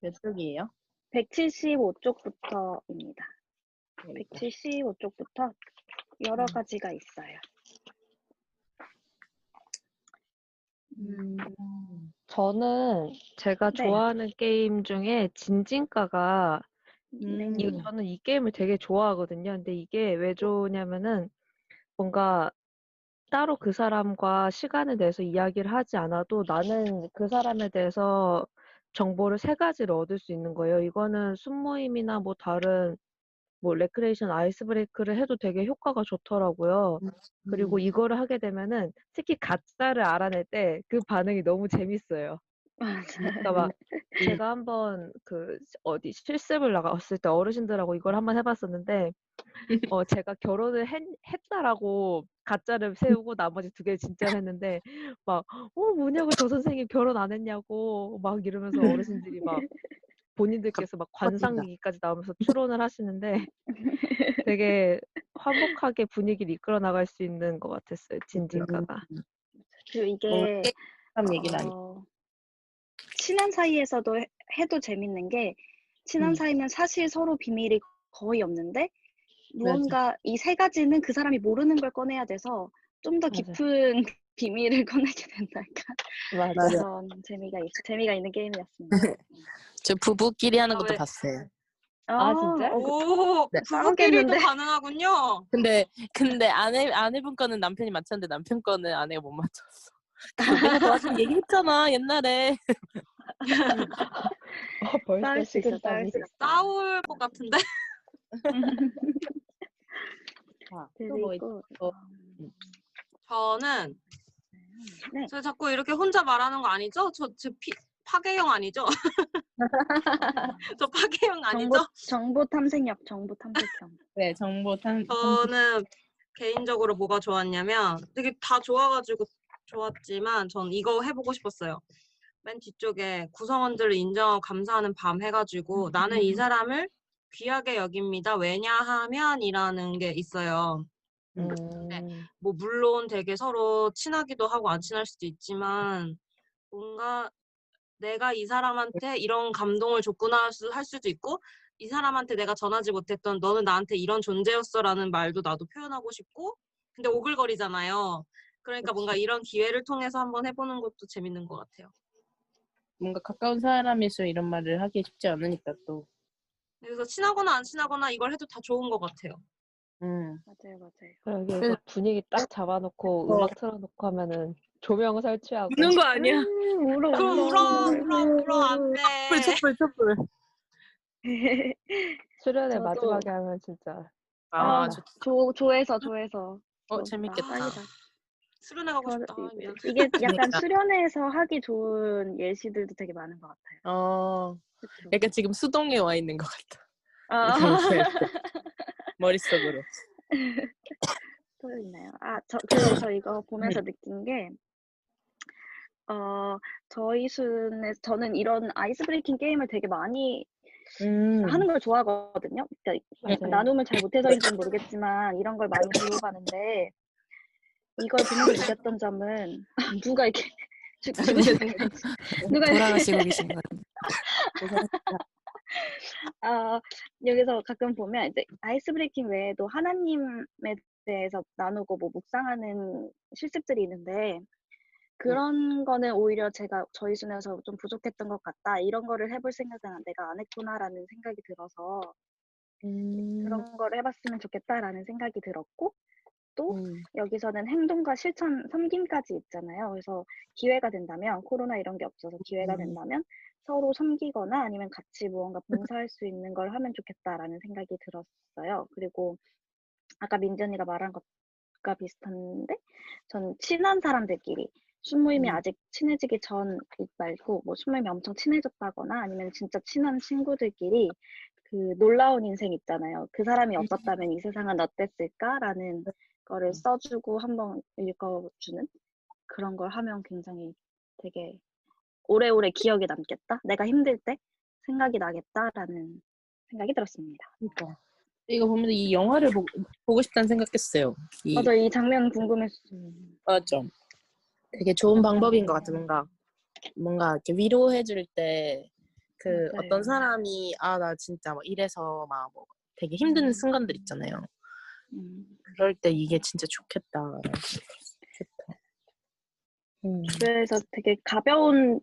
몇 쪽이에요? 175쪽부터입니다. 175쪽부터 여러 가지가 있어요. 저는 제가 네. 좋아하는 게임 중에 진진가가 저는 이 게임을 되게 좋아하거든요. 근데 이게 왜 좋으냐면은 뭔가 따로 그 사람과 시간에 대해서 이야기를 하지 않아도 나는 그 사람에 대해서 정보를 3가지를 얻을 수 있는 거예요. 이거는 순모임이나 뭐 다른 뭐 레크레이션 아이스 브레이크를 해도 되게 효과가 좋더라고요. 그리고 이거를 하게 되면은 특히 가짜를 알아낼 때 그 반응이 너무 재밌어요. 그러니까 막 제가 한번 어디 실습을 나갔을 때 어르신들하고 이걸 한번 해봤었는데 제가 결혼을 했다라고 가짜를 세우고 나머지 2개를 진짜를 했는데 막 뭐냐고 저 선생님 결혼 안 했냐고 막 이러면서 어르신들이 막 본인들께서 막 관상얘기까지 나오면서 추론을 하시는데 되게 화목하게 분위기를 이끌어 나갈 수 있는 것 같았어요. 진진가가. 그리고 이게 친한 사이에서도 해도 재밌는 게 친한 사이면 사실 서로 비밀이 거의 없는데 무언가 이 3가지는 그 사람이 모르는 걸 꺼내야 돼서 좀 더 깊은 비밀을 꺼내게 된달까. 그런 재미가 있는 게임이었습니다. 저 부부끼리 하는 것도 봤어요. 진짜? 오, 네. 부부끼리도 가능하군요. 근데 아내분 거는 남편이 맞췄는데 남편 거는 아내가 못 맞췄어. 내가 너한테 얘기했잖아 옛날에. 싸울 수 있어. 싸울 것 같은데. 그리고 저는 저 자꾸 이렇게 혼자 말하는 거 아니죠? 저 파괴형 아니죠? 저 파괴형 아니죠? 정보 탐색형. 네, 정보 탐색. 저는 개인적으로 뭐가 좋았냐면 되게 다 좋아가지고 좋았지만 전 이거 해보고 싶었어요. 맨 뒤쪽에 구성원들을 인정하고 감사하는 밤 해가지고 나는 이 사람을 귀하게 여깁니다. 왜냐하면이라는 게 있어요. 네, 뭐 물론 되게 서로 친하기도 하고 안 친할 수도 있지만 뭔가 내가 이 사람한테 이런 감동을 줬구나 할 수도 있고 이 사람한테 내가 전하지 못했던 너는 나한테 이런 존재였어라는 말도 나도 표현하고 싶고 근데 오글거리잖아요. 그러니까 뭔가 이런 기회를 통해서 한번 해보는 것도 재밌는 것 같아요. 뭔가 가까운 사람일수록 이런 말을 하기 쉽지 않으니까 또. 그래서 친하거나 안 친하거나 이걸 해도 다 좋은 것 같아요. 맞아요. 여기에서 분위기 딱 잡아놓고 음악 틀어놓고 하면은 조명 설치하고 우는 거 아니야? 울어. 울어 안 돼. 촛불. 수련회 저도- 마지막에 하면 진짜 아, 어, 좋 조에서 재밌겠다. 딱이다. 수련회 가고 저- 싶다. 아, 미안. 이게 약간 그러니까. 수련회에서 하기 좋은 예시들도 되게 많은 것 같아요. 그쵸? 약간 지금 수동에 와 있는 것 같다. 아, 머릿속으로. 또 있나요? 그리고 저 이거 보면서 느낀 게, 저희 순에서 저는 이런 아이스 브레이킹 게임을 되게 많이 하는 걸 좋아하거든요. 그러니까 맞아요. 나눔을 잘 못해서인지는 모르겠지만 이런 걸 많이 들고 가는데 이걸 보면서 느꼈던 점은 누가 이렇게 죽으시는 거지? 누가 이렇게 돌아가시고 계신 거예요. 여기서 가끔 보면 이제 아이스 브레이킹 외에도 하나님에 대해서 나누고 뭐 묵상하는 실습들이 있는데 그런 거는 오히려 제가 저희 순에서 좀 부족했던 것 같다. 이런 거를 해볼 생각은 내가 안 했구나라는 생각이 들어서 그런 거를 해봤으면 좋겠다라는 생각이 들었고 또 여기서는 행동과 실천, 섬김까지 있잖아요. 그래서 기회가 된다면 코로나 이런 게 없어서 기회가 된다면 서로 섬기거나 아니면 같이 무언가 봉사할 수 있는 걸 하면 좋겠다라는 생각이 들었어요. 그리고 아까 민지 언니가 말한 것과 비슷한데 저는 친한 사람들끼리 순모임이 아직 친해지기 전 말고 뭐 순모임이 엄청 친해졌다거나 아니면 진짜 친한 친구들끼리 그 놀라운 인생 있잖아요. 그 사람이 없었다면 이 세상은 어땠을까라는 거를 써주고 한번 읽어주는 그런 걸 하면 굉장히 되게 오래오래 기억에 남겠다. 내가 힘들 때 생각이 나겠다라는 생각이 들었습니다. 그러니까. 이거 보면서 이 영화를 보고 싶다는 생각했어요. 맞아, 이 장면 궁금했어요. 맞죠. 되게 좋은 방법인 것 같아. 뭔가 이렇게 위로해줄 때 그 맞아요. 어떤 사람이 나 진짜 막 이래서 막 뭐 되게 힘든 순간들 있잖아요. 그럴 때 이게 진짜 좋겠다. 좋다. 그래서 되게 가벼운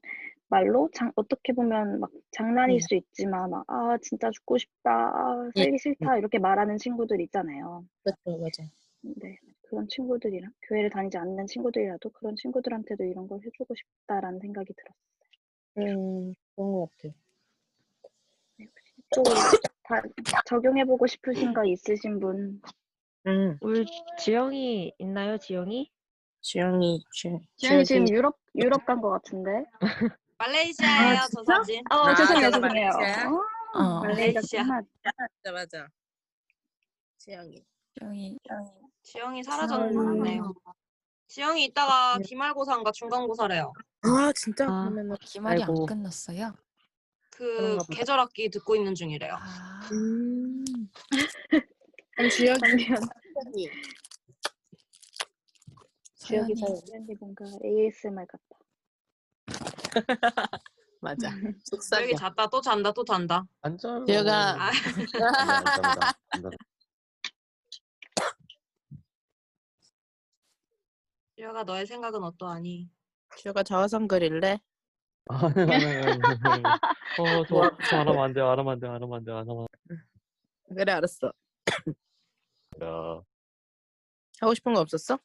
말로 어떻게 보면 막 장난일 수 있지만 막 진짜 죽고 싶다, 살기 싫다 이렇게 말하는 친구들 있잖아요. 그렇죠, 맞아. 네, 그런 친구들이랑 교회를 다니지 않는 친구들이라도 그런 친구들한테도 이런 걸 해주고 싶다라는 생각이 들었어요. 그런 것 같아요. 또 다 적용해보고 싶으신 거 있으신 분? 우리 지영이 있나요, 지영이? 지영이 지금 유럽 간 것 같은데. 말레이시아예요, 저 사진. 죄송해요. 저거 말레이시아야? 말레이시아 맞아. 지영이. 지영이 사라졌네. 지영이 이따가 기말고사인가 중간고사래요. 진짜? 그러면은 기말이 아이고. 안 끝났어요? 그 그런가 보다. 계절학기 듣고 있는 중이래요. 그럼 주혁이 지역이 서연이. 왠지 뭔가 ASMR 같다. 맞아. 여기 속삭여. 잤다 또 잔다 또 잔다. 안 자요. 지혁아. 아. 안 잡니다. 지혁아 너의 생각은 어떠하니? 지혁아 자화상 그릴래? 저 안 하면 안 돼요. 안 하면 안 돼요. 안 하면 안 돼요. 안 하면 그래 알았어. 안 돼요. 하고 싶은 거 없었어?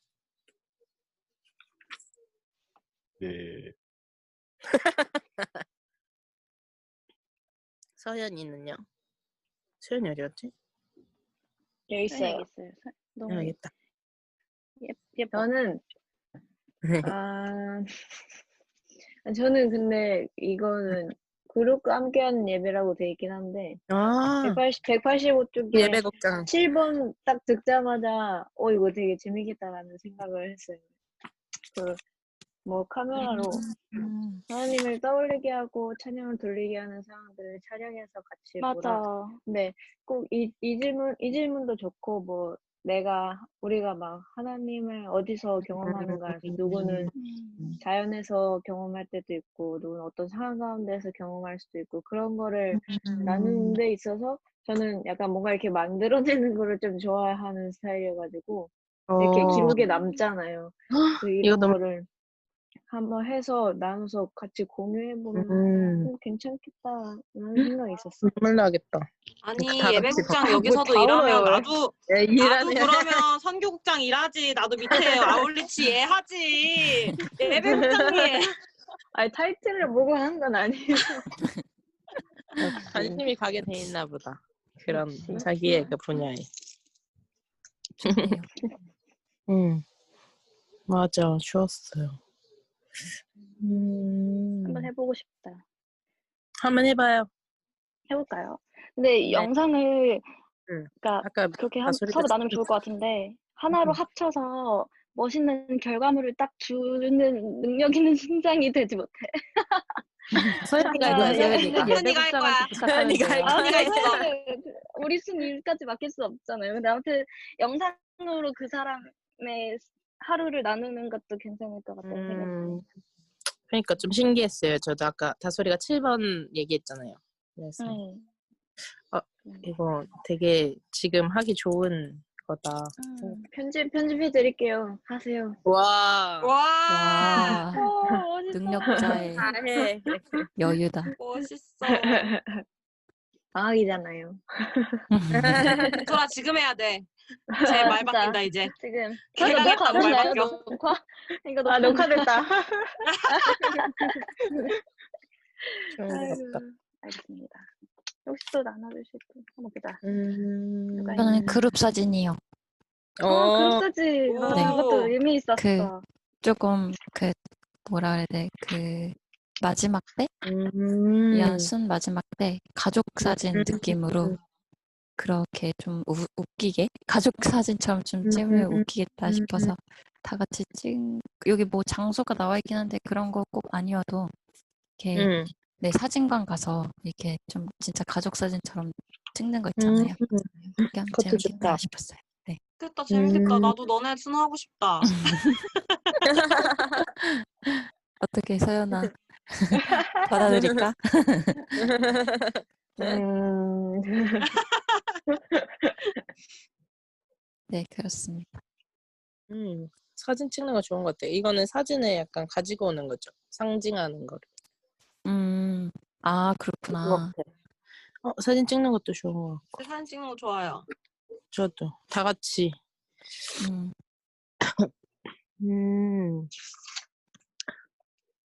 네. 서연이는요? 서연이 어디 갔지? 여기 있어요. 너무 알겠다. 예뻐. 저는 근데 이거는 그룹과 함께하는 예배라고 돼 있긴 한데 185쪽에 예배 걱정. 7번 딱 듣자마자 이거 되게 재밌겠다라는 생각을 했어요. 뭐 카메라로 하나님을 떠올리게 하고 찬양을 돌리게 하는 상황들을 촬영해서 같이 맞아. 네, 꼭 이 질문도 좋고 뭐 우리가 막 하나님을 어디서 경험하는가 해서 누구는 자연에서 경험할 때도 있고 누구는 어떤 상황 가운데서 경험할 수도 있고 그런 거를 나누는 데 있어서 저는 약간 뭔가 이렇게 만들어내는 거를 좀 좋아하는 스타일이어가지고 이렇게 기록에 남잖아요. 이런 거를 한번 해서 나눠서 같이 공유해보면 괜찮겠다라는 생각이 있었어요. 눈물 나겠다. 아니 다 예배국장 같이 여기서도 다 일하면 울어요. 나도 그러면 선교국장 일하지. 나도 밑에 아울리치 하지. 예배국장님. 아니 타이틀을 보고 하는 건 아니에요. 관심이 가게 돼 있나 보다. 그런 역시. 자기의 그 분야에. 좋네요. 맞아. 좋았어요. 한번 해보고 싶다. 한번 해봐요. 해볼까요? 근데 네. 영상을 그러니까 아까 그렇게 다솔이가 서로 나누면 좋을 것 같은데 하나로 합쳐서 멋있는 결과물을 딱 주는 능력 있는 심장이 되지 못해. 서연이가 할 거야. 서연이가. 혜선이가 할 거야. 부탁하면 돼요. 언니가 있어. 우리 순 일까지 맡길 수 없잖아요. 근데 아무튼 영상으로 그 사람의 하루를 나누는 것도 괜찮을 것 같다는 생각이 그러니까 좀 신기했어요. 저도 아까 다솔이가 7번 얘기했잖아요. 그래서 이거 되게 지금 하기 좋은 거다. 편집해 드릴게요. 하세요. 와. 와, 멋있어. 능력자의 잘해. 여유다. 멋있어. 방학이잖아요. 소라 지금 해야 돼. 제 말 진짜. 바뀐다 이제. 지금 개강했다고 말 바뀌어. 녹화? 이거 녹화됐다. 좋은 것 같다. 알겠습니다. 혹시 또 나눠주실 분 한번 보자. 누가 저는 있나? 그룹 사진이요. 그룹 사진. 네. 그것도 의미 있었어. 조금 뭐라 그래야 돼? 마지막 때? 연순 마지막 때 가족 사진 느낌으로 그렇게 좀 웃기게 가족 사진처럼 좀 찍으면 웃기겠다 싶어서 다 같이 여기 뭐 장소가 나와 있긴 한데 그런 거 꼭 아니어도 이렇게 네, 사진관 가서 이렇게 좀 진짜 가족 사진처럼 찍는 거 있잖아요. 그렇게 하면 그것도 재밌겠다 좋다. 싶었어요. 네. 좋겠다. 재밌겠다. 나도 너네 순 하고 싶다. 어떻게 서연아 받아들일까? 네, 그렇습니다. 사진 찍는 거 좋은 것 같아요. 이거는 사진을 약간 가지고 오는 거죠. 상징하는 거를. 아, 그렇구나. 사진 찍는 것도 좋은 것 같고. 사진 찍는 거 좋아요. 저도 다 같이.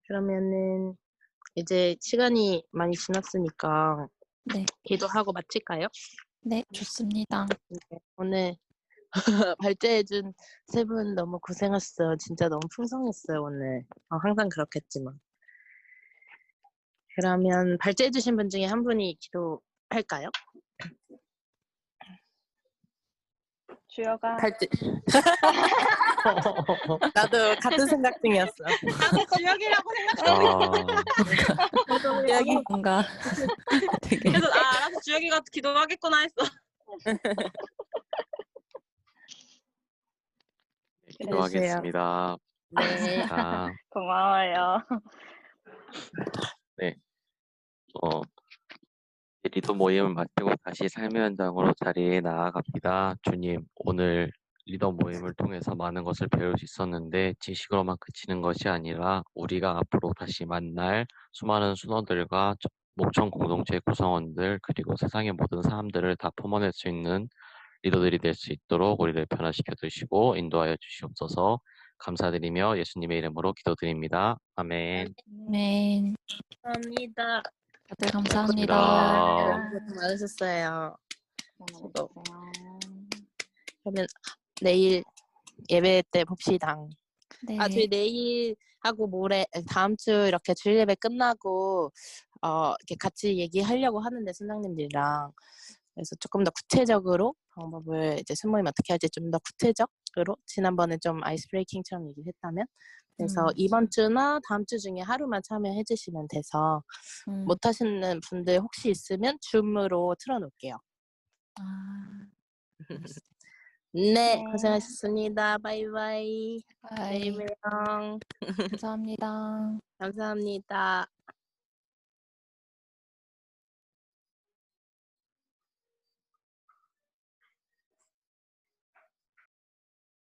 그러면은 이제 시간이 많이 지났으니까 네. 기도하고 마칠까요? 네, 좋습니다. 네, 오늘 발제해준 세 분 너무 고생하셨어요. 진짜 너무 풍성했어요, 오늘. 항상 그렇겠지만. 그러면 발제해주신 분 중에 한 분이 기도할까요? 주여가. 발제. 나도 같은 생각 중이었어. 나도 주혁이라고 생각하고 여기 뭔가 되게 그래서 알아서 주혁이가 기도하겠구나 했어. 기도하겠습니다. 네. 고마워요. 네. 리더 모임을 마치고 다시 삶의 현장으로 자리에 나아갑니다. 주님, 오늘 리더 모임을 통해서 많은 것을 배울 수 있었는데 지식으로만 그치는 것이 아니라 우리가 앞으로 다시 만날 수많은 순원들과 목청 공동체 구성원들 그리고 세상의 모든 사람들을 다 품어낼 수 있는 리더들이 될 수 있도록 우리를 변화시켜 주시고 인도하여 주시옵소서. 감사드리며 예수님의 이름으로 기도드립니다. 아멘. 네. 감사합니다. 다들 감사합니다. 감사합니다. 고생 많으셨어요. 그러면 내일 예배 때 봅시다. 네. 저희 내일 하고 모레 다음 주 이렇게 주일 예배 끝나고 이렇게 같이 얘기하려고 하는데 선장님들이랑 그래서 조금 더 구체적으로 방법을 이제 순모임 어떻게 할지 좀 더 구체적으로 지난번에 좀 아이스 브레이킹처럼 얘기를 했다면 그래서 이번 주나 다음 주 중에 하루만 참여해 주시면 돼서 못 하시는 분들 혹시 있으면 줌으로 틀어놓을게요. 네, 고생하셨습니다. 바이바이. 바이. 내일 봬요. 감사합니다. 감사합니다.